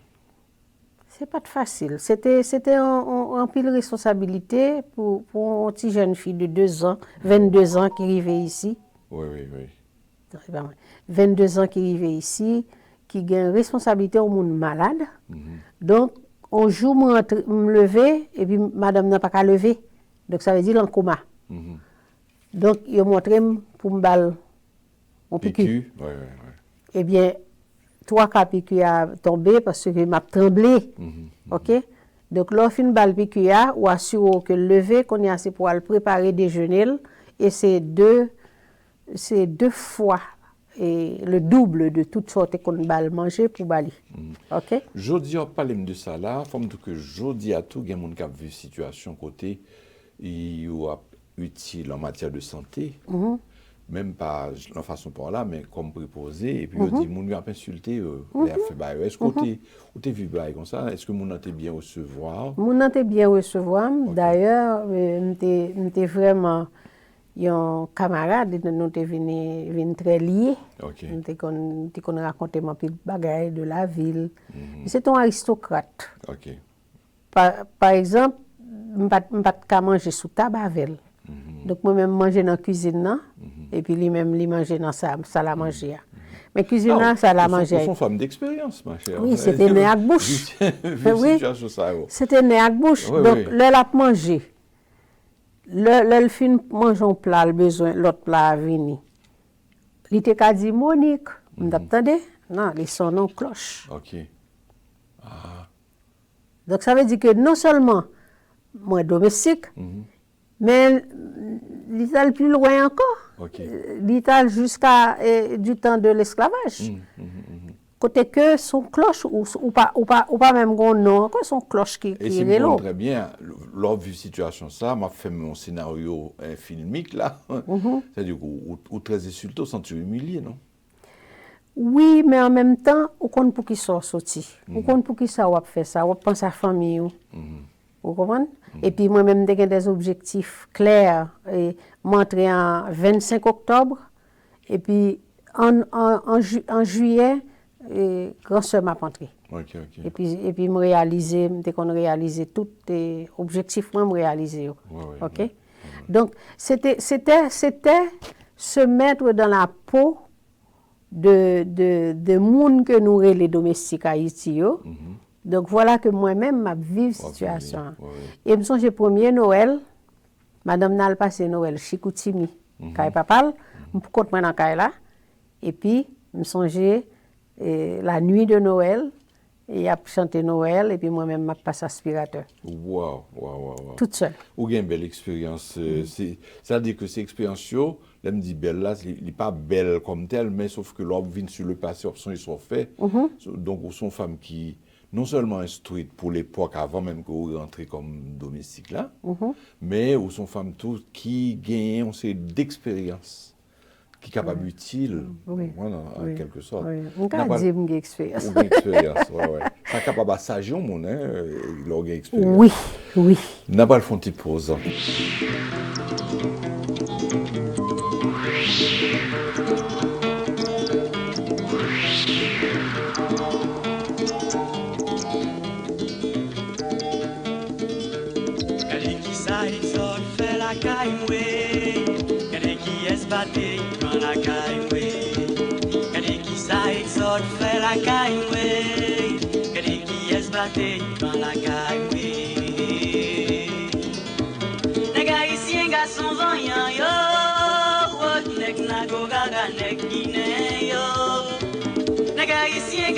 C'est pas facile. C'était un pile responsabilité pour une petite jeune fille de 22 ans qui arrivait ici. Oui. 22 ans qui arrivait ici, qui a une responsabilité au monde malade. Donc, un jour, je me lever et puis madame n'a pas qu'à lever. Donc, ça veut dire en coma. Donc, il a montré pour me balle en piqûre. Oui. Eh bien, 3 cas piqûre a tombé parce que m'a tremblé. OK? Donc, lorsqu'il y a une balle piqûre, on assure que le lever, qu'on est assez pour le préparer déjeuner, et c'est deux fois et le double de toutes sortes qu'on va manger pour Bali. OK? Jodi, on parle de ça là, comme que jodi à tout, il y a des gens qui ont vu situation côté il utile en matière de santé. Même pas de façon par là, mais comme préposé, et puis on dit, moun a insulté, est-ce que tu as vu comme ça? Est-ce que moun a bien recevoir? Moun a bien recevoir. D'ailleurs, m'était vraiment un camarade, nous étions venus très liés. Nous avons raconté ma petite bagaille de la ville. C'est un aristocrate. Par exemple, je ne peux pas manger sous tabac. Donc, moi-même, manger dans la cuisine, et puis lui-même, il mangeait dans sa salle à manger. Mais cuisine, ça la manger. C'est une femme d'expérience, ma chère. Oui, c'était né à bouche. Oui, c'était né à bouche. Donc, l'elle a mangé. L'elle fin mange un plat, le besoin, l'autre plat a venu. Il était qu'à dire, Monique, vous entendez? Non, ils sont non cloche. Donc, ça veut dire que non seulement, moi, domestique, mais l'Italie plus loin encore. L'Italie jusqu'à du temps de l'esclavage. Côté que son cloche, ou pas même grand nom, encore son cloche qui est là. Et si très bien, lors de situation ça, m'a fait mon scénario filmique là. C'est-à-dire ou très insulté, sans tu humilié, non? Oui, mais en même temps, on compte pour qui soit sorti. On compte pour qui ça va faire ça, on pense à la famille. Vous comprenez? Et puis moi-même, j'ai des objectifs clairs. Et m'entrer en 25 octobre. Et puis en juillet, grand-sœur m'a entré. Et puis me réaliser, dès qu'on réalisait tous les objectifs, moi me réaliser. Donc c'était se mettre dans la peau de monde que nous les domestiques haïtiens. Donc voilà que moi-même m'a vécu situation. Et me songe premier Noël, madame n'a passé Noël chez Koutimi, kay papal, me compte moi dans kay là. Et puis me songeait la nuit de Noël, et a chanté Noël, et puis moi-même, m'a passé aspirateur. Wow. Toute seule. Ou une belle expérience. C'est-à-dire que cette expérience, là, me dit belle là, il n'est pas belle comme telle, mais sauf que l'homme vient sur le passé, options ils sont faits. Donc, ce sont femmes qui, non seulement instruites pour l'époque, avant même que vous rentrez comme domestique là, mais ce sont femmes toutes qui gagnent d'expérience. Qui est capable utile, voilà, en quelque sorte. On peut dire une expérience. Une expérience, Ça capable de s'agir, mon leur expérience. Oui. N'a pas le fond de pause. Fait la caille, batté dans la caille, Kade qui ça exode fait la caille, Kade qui est batté dans la caille. Les gars ici un garçon voyant yo, nek na go gaga nek guiné yo. Les gars ici un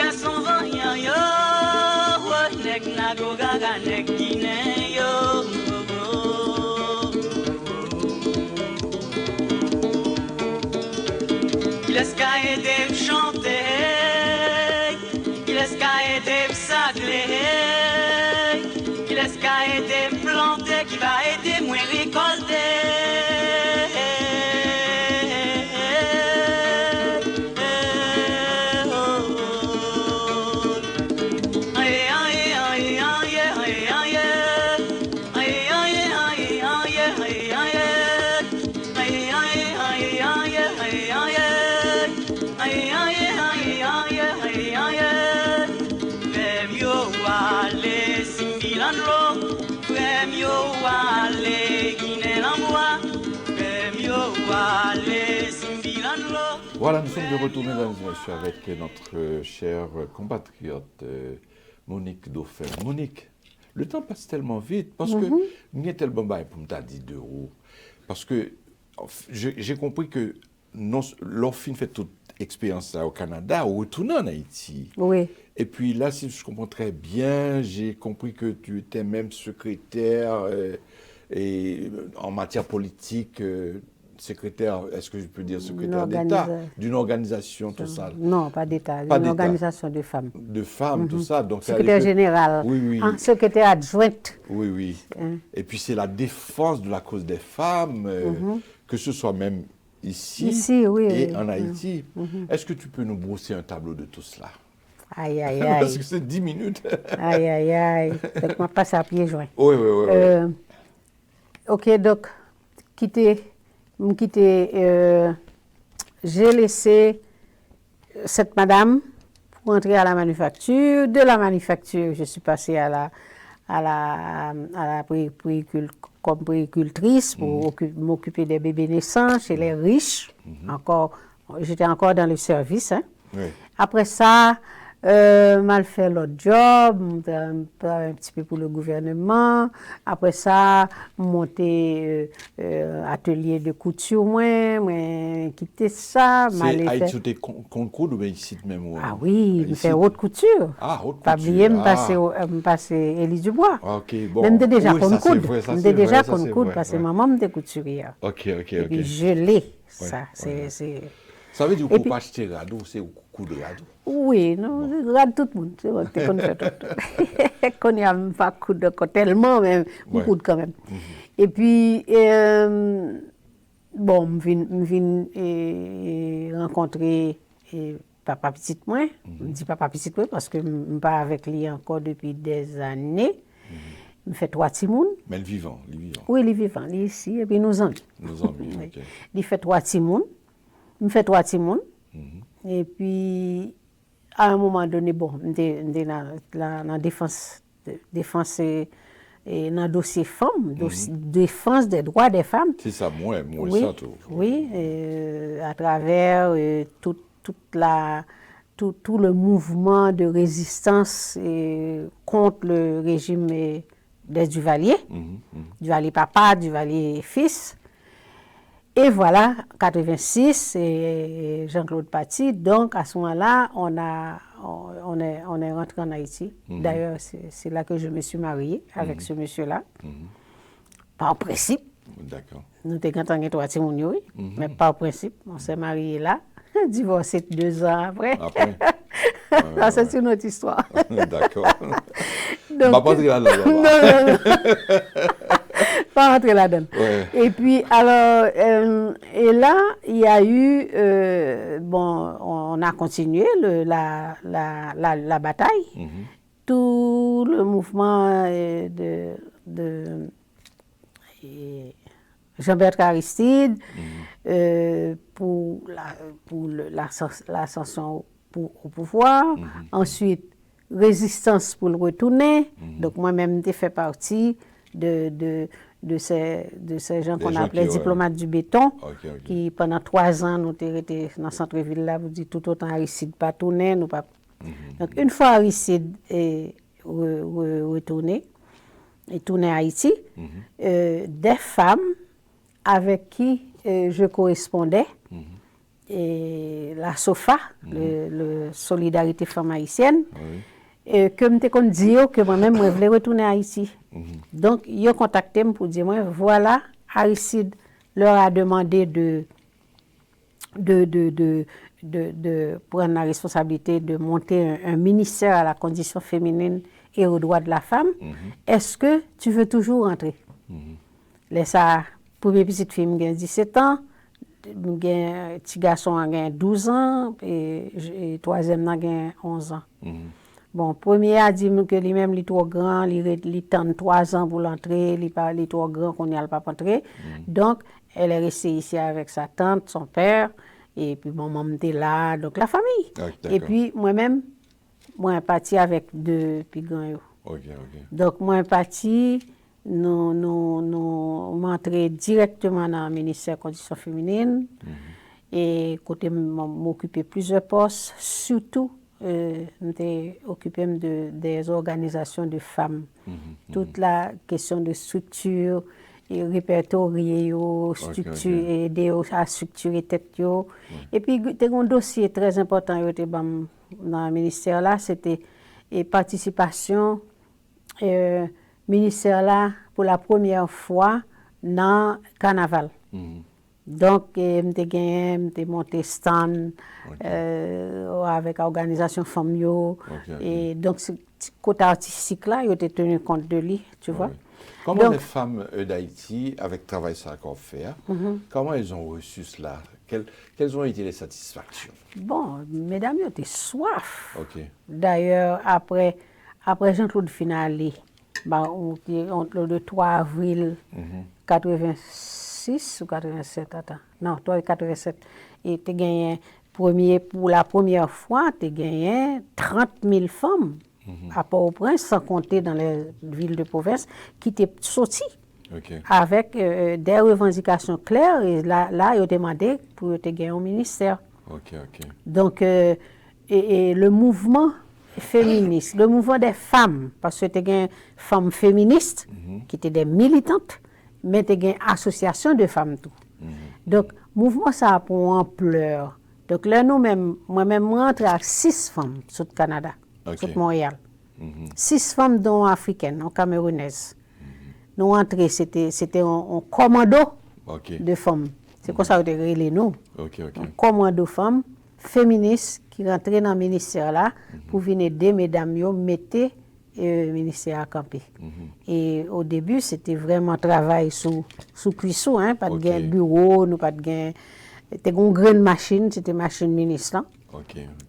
Voilà, nous sommes de retour, mesdames et messieurs, avec notre chère compatriote Monique Dauphin. Monique, le temps passe tellement vite parce que il y a tellement de pour me dire 2 euros. Parce que j'ai compris que l'orphine fait toute expérience au Canada, ou retourne en Haïti. Oui. Et puis là, si je comprends très bien, j'ai compris que tu étais même secrétaire et en matière politique, secrétaire, est-ce que je peux dire secrétaire d'État, d'une organisation, tout ça. Non, pas d'État, d'une organisation de femmes. De femmes, tout ça. Donc, secrétaire général, oui. Secrétaire adjointe. Oui. Et puis c'est la défense de la cause des femmes, que ce soit même ici et en Haïti. Est-ce que tu peux nous brosser un tableau de tout cela? Aïe. Parce que c'est 10 minutes. Aïe. Donc, on passe à pieds joints. Oui. Ok, donc, j'ai laissé cette madame pour entrer à la manufacture. De la manufacture, je suis passée comme puéricultrice pour m'occuper des bébés naissants chez les riches. J'étais encore dans le service. Oui. Après ça, mal fait l'autre job, un petit peu pour le gouvernement. Après ça, monter atelier de couture, moi quitter ça. C'est Haïti, tu es concours ou bien ici même? Ah oui, je fais haute couture. Ah, haute couture. Pas oublier, me passer Élie Dubois. Ok, bon. Même déjà oui, concours. Même déjà concours parce que maman me couturière. Ok. Et puis je l'ai, ça. Ça veut dire qu'on peut acheter radeau, c'est au coup de radeau? Oui, non, rade tout le monde. C'est bon, tu connais tout. Qu'on n'y a pas coup de tellement, mais beaucoup de quand même. Et puis, bon, je viens rencontrer papa petite moi. Je dis papa petite moi parce que je ne suis pas avec lui encore depuis des années. Je fais 3 petits mouns. Mais il est vivant, Oui, il est vivant, il est ici, et puis nous en ok. Il fait 3 petits mouns. Je fais 3 petits mouns. Et puis, à un moment donné, bon, je suis dans la défense et dans le dossier femmes, défense des droits des femmes. C'est ça, moi ça tout. Oui, à travers tout le mouvement de résistance contre le régime des Duvalier, Duvalier papa, Duvalier fils. Et voilà, 86, et Jean-Claude Paty. Donc, à ce moment-là, on est rentré en Haïti. D'ailleurs, c'est là que je me suis mariée avec ce monsieur-là. Par principe. D'accord. Nous étions contents de 3 petits mounions, mais par principe, on s'est mariés là. Divorcé 2 ans après. Ça, c'est une autre histoire. D'accord. Donc, pas rentrer là-dedans. Non. Pas rentrer là-dedans. Ouais. Et puis, alors, et là, il y a eu, bon, on a continué la bataille. Tout le mouvement de Jean-Bertrand Aristide pour l'ascension au pouvoir. Ensuite, résistance pour le retourner. Donc, moi-même, j'ai fait partie de ces gens qu'on appelait diplomates du béton, qui pendant 3 ans, nous étions dans le centre-ville là, vous dites tout autant Aristide pas tourner, nous pas. Donc, une fois Aristide est retourné, et tourné à Haïti, des femmes avec qui je correspondais, et la SOFA, le Solidarité Femme Haïtienne, que je me disais que moi-même, je voulais retourner à Haïti. Donc, ils ont contacté pour dire, voilà, Aristide leur a demandé de prendre la responsabilité de monter un ministère à la condition féminine et aux droits de la femme. Est-ce que tu veux toujours rentrer? La première petite fille a 17 ans, le petit garçon a 12 ans et le troisième a 11 ans. Bon, premier a dit que lui-même il est trop grand, il tente 3 ans pour l'entrer, il est trop grand qu'on n'y a pas entrer. Donc, elle est restée ici avec sa tante, son père, et puis mon maman était là, donc la famille. Et puis moi-même, moi suis parti avec 2 pigrons. Donc, moi suis parti, nous entrés directement dans le ministère des Conditions féminines. et côté m'occuper plusieurs postes, surtout m'étais occupé des organisations de femmes. Toute la question de structure, et répertorier, structure, aider à structurer tête. Et puis, un dossier très important dans le ministère là, c'était participation ministère là pour la première fois dans le carnaval. Donc, j'ai monté stand avec l'organisation Famio. Et donc, ce côté artistique là, il était tenu compte de lui, tu vois. Comment donc, les femmes d'Haïti, avec Travail ça qu'on fait, comment elles ont reçu cela? Quelles ont été les satisfactions? Bon, mesdames, elles étaient soif. D'ailleurs, après Jean-Claude Finale, entre le 3 avril 86 ou 87, attends, non, 87, et tu as gagné pour la première fois, tu as gagné 30 000 femmes. À Port-au-Prince, sans compter dans les villes de province, qui étaient sorties avec des revendications claires. Et là ils ont demandé pour te gagner au ministère. Donc, et le mouvement féministe, le mouvement des femmes, parce que tu as gagné femmes féministes, qui étaient des militantes, mais tu as gagné association de femmes tout. Donc, mouvement ça a pour ampleur. Donc là, nous-mêmes, moi-même, je rentre à 6 femmes sur le Canada. Sur Montréal. 6 femmes dont africaines, camerounaises. Nous entrés, c'était un commando de femmes. C'est comme ça que vous avez nous. Un commando de femmes féministes qui rentraient dans le ministère là pour venir aider mesdames mettre le ministère à camper. Et au début, c'était vraiment travail sous cuisson, pas de bureau, nous pas de gain. C'était une grande machine, c'était machine ministre.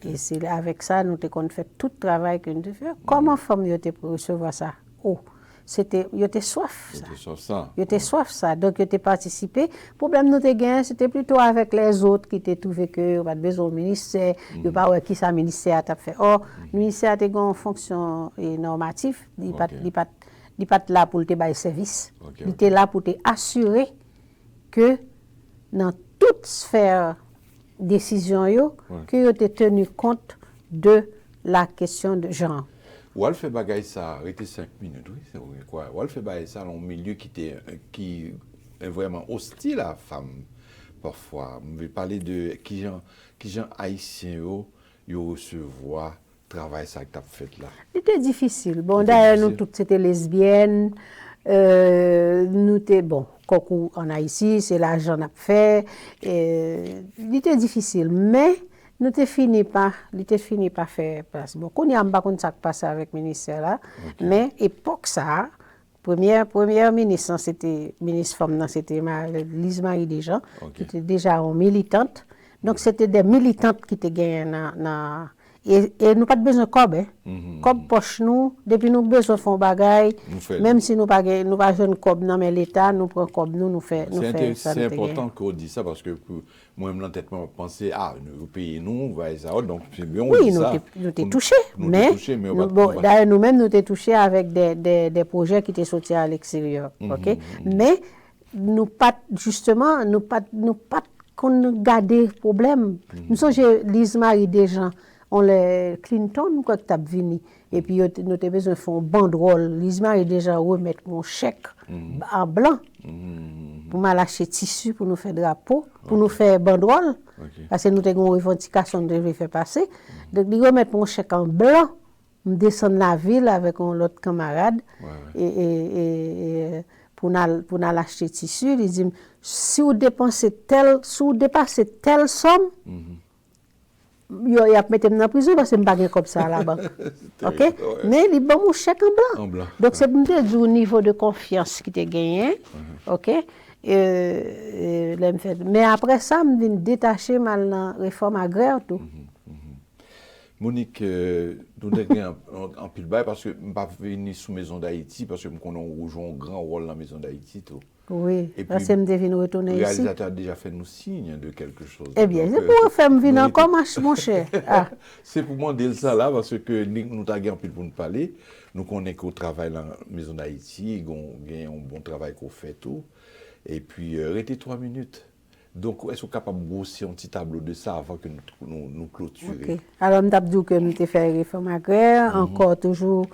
Et c'est avec ça nous avons fait tout le travail que nous devons faire. Comment femme était pour recevoir ça? Ils étaient soif ça. Ils étaient soif ça. Donc ils étaient participé. Le problème nous avons c'était plutôt avec les autres qui étaient trouvés que pas besoin au ministère, de pas qui ça ministère a fait. Or le ministère a une fonction normative, il pas là pour te bailler service. Il était là pour te assurer que dans toute sphère décision qui ont été tenu compte de la question de genre. Ou elle fait bagaille ça, arrêtez 5 minutes, oui, c'est vrai quoi. Ou elle fait bagaille ça dans un milieu qui est vraiment hostile à la femme parfois. On veut parler de qui gens haïtiens yo recevoir travail ça que tu as fait là. C'était difficile. Bon d'ailleurs nous toutes c'était lesbiennes. Nous étions bon, coucou en Haïti, c'est l'argent qu'on a fait. Il était difficile, mais nous avons fini par faire place. Bon, on n'y a pas ça qui passe avec le ministère là, mais époque ça, première ministre, c'était ministre femme, c'était Lise Marie Desjans, qui était déjà une militante. Donc c'était des militantes qui étaient gagnées et nous pas besoin de cob, cob poche nous, depuis nous besoin de faire bagaille, même si nous pas jeune cob non mais l'état nous prend cob nous fait ça. C'est important qu'on dise ça parce que moi même en tête moi penser nous payer nous va ça donc c'est bien on dit ça. Oui, nous t'es touché, mais bon d'ailleurs nous-mêmes nous t'es touché avec des projets qui étaient sortis à l'extérieur, OK? Mais nous pas justement nous pas qu'on garder problème. Nous sommes Lise Marie Desjans on les Clinton quoi que t'as venu et puis nous avons besoin de faire un banderole. Lise Marie déjà remettre mon chèque en blanc pour m'acheter tissu pour nous faire drapeau, pour nous faire banderole parce que nous avons une revendication de devait faire passer. Donc ils remettre mon chèque en blanc, me descendre la ville avec un autre camarade et pour nous acheter tissu, ils disent si vous dépassez telle somme il a mis dans la prison parce que je ne suis pas comme ça à la banque. OK? Mais il a mon chèque en blanc. Donc, c'est au niveau de confiance qui t'a gagné. OK? Mais après ça, je me détacher mal dans la réforme agraire. Tout. Monique, nous avons un pile bail parce que je ne suis pas venu sous Maison d'Haïti parce que nous jouons un grand rôle dans la Maison d'Haïti. Oui, parce que je devine retourner ici. Le réalisateur a déjà fait nous signe de quelque chose. Eh bien, c'est pour faire me venir encore, mon cher. C'est pour moi dire ça là, parce que nous avons pour nous parler. Nous connaissons qu'au travail dans la Maison d'Haïti, il y a un bon travail qu'on fait tout. Et puis, restez 3 minutes. Donc, est-ce que vous êtes capable de brosser un petit tableau de ça avant que nous clôturions? Ok. Alors, je dit que nous avons fait réforme agraire, encore toujours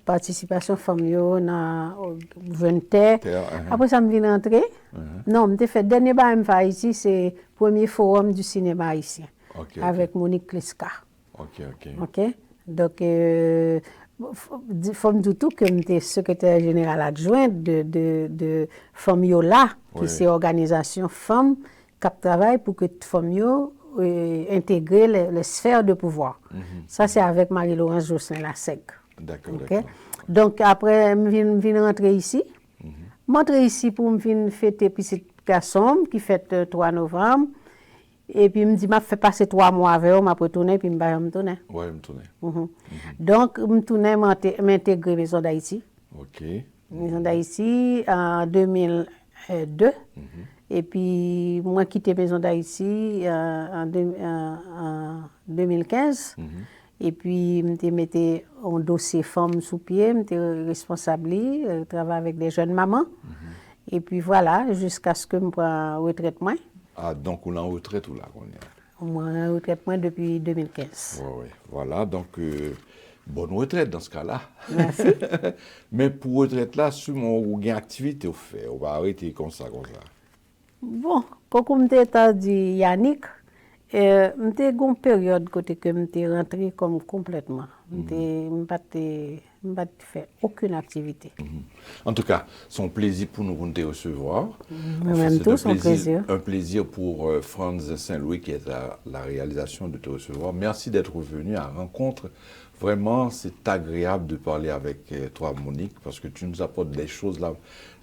participation femme dans 20 heures. Après ça, je viens rentrer. Non, je fait dernier bar ici, c'est le premier forum du cinéma haïtien avec Monique Kleska. Ok. Donc, Femme Doutou, que j'étais secrétaire général adjoint de Femme Yola, qui c'est organisation femmes qui travaille pour que Femme intégrer les sphères de pouvoir. Ça, c'est avec Marie-Laurence Josselin-Lasseg. D'accord. Donc, après, je viens rentrer ici. Je rentre ici pour me fêter petit garçon qui fête 3 novembre. Et puis, il me dit, je fais passer 3 mois avec eux, je retourner, puis je vais me tourner. Oui, me tourner. Donc, je me tourner, m'intégrer à la Maison d'Haïti. Ok. Maison d'Haïti en 2002. Et puis, moi, quitté Maison d'Haïti en 2015. Et puis, je mettais un dossier femme sous pied, j'étais responsable, je travaille avec des jeunes mamans. Et puis voilà, jusqu'à ce que je prenne retraite. Ah, donc on est en retraite ou là? On est en retraite depuis 2015. Oui, voilà, donc bonne retraite dans ce cas-là. Merci. Mais pour retraite là, si on a une activité, on va arrêter comme ça. Bon, comme tu as dit Yannick, j'étais une période côté que j'étais rentré comme complètement. Je n'ai pas fait aucune activité. En tout cas, c'est un plaisir pour nous de te recevoir. Même tout, c'est un plaisir. Un plaisir pour Franz Saint-Louis qui est à la réalisation de te recevoir. Merci d'être venu à la rencontre. Vraiment, c'est agréable de parler avec toi, Monique, parce que tu nous apportes des choses là.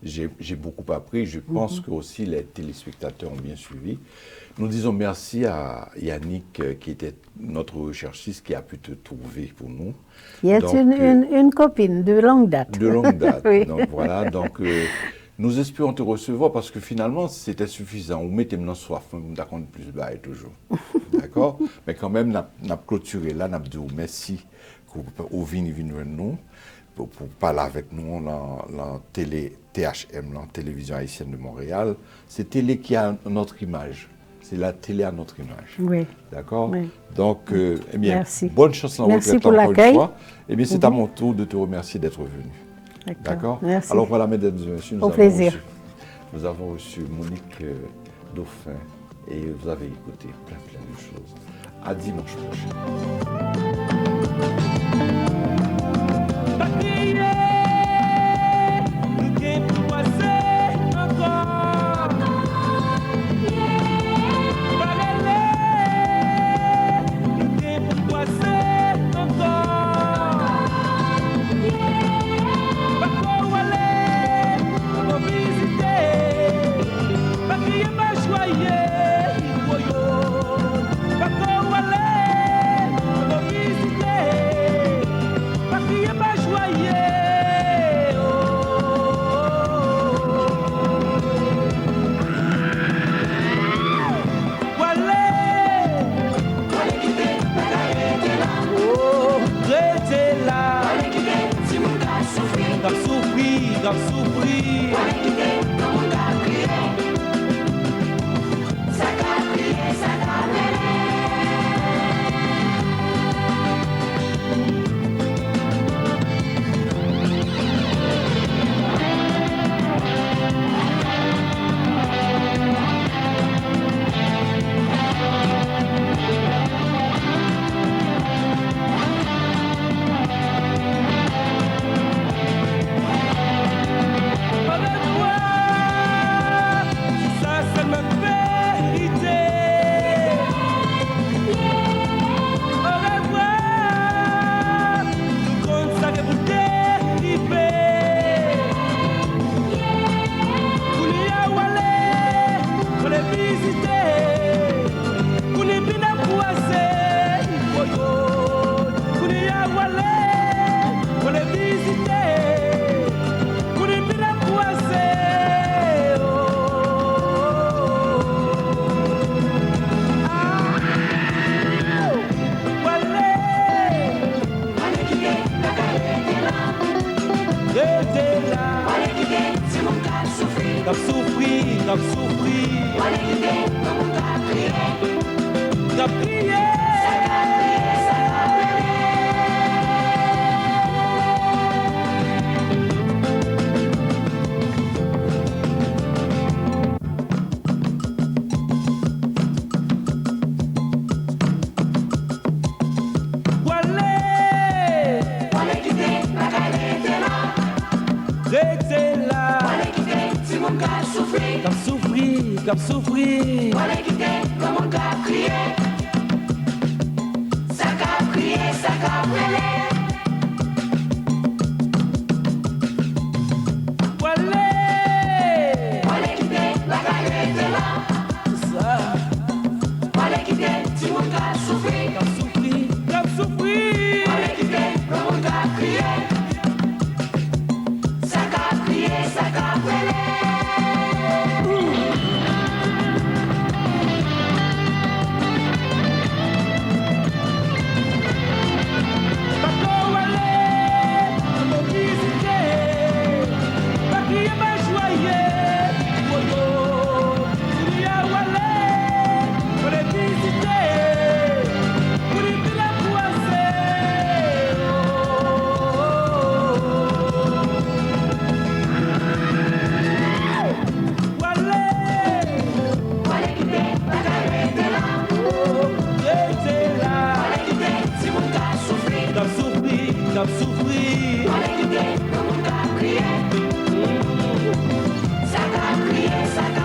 J'ai beaucoup appris. Je pense que aussi les téléspectateurs ont bien suivi. Nous disons merci à Yannick, qui était notre recherchiste, qui a pu te trouver pour nous. Qui est une copine de longue date. De longue date. Oui. Donc voilà, nous espérons te recevoir parce que finalement, c'était suffisant. On mettait maintenant soif, on a plus bas toujours. D'accord? Mais quand même, on a clôturé là, on a dit merci pour venir nous. Pour parler avec nous, la télé THM, la télévision haïtienne de Montréal. C'est télé qui a notre image. C'est la télé à notre image. Oui. D'accord? Oui. Donc, eh bien, merci. Bonne chance en merci retraite pour encore l'accueil. une fois. Eh bien, c'est à mon tour de te remercier d'être venu. D'accord? Merci. Alors voilà, mesdames et messieurs, nous avons reçu Monique Dauphin et vous avez écouté plein de choses. À dimanche prochain. Cap souffri, cap souffri. Wale kite, comme on a prié. Cap prié. Ça a prié, ça a prié. Wale kite, la gale te la. Rete la. Wale kite, si mon gars souffri. Cap souffri, cap souffri. Wale kite, comme on a crié. Ça a prié, ça a prié. Wale kite, la gale te la. Wale kite, si mon gars souffri. Cap souffri, cap souffri. Wale kite, comme on a crié. Ça a prié, ça a prié. Cap souffri, wale kite, comme on a prié. Ça a prié, ça a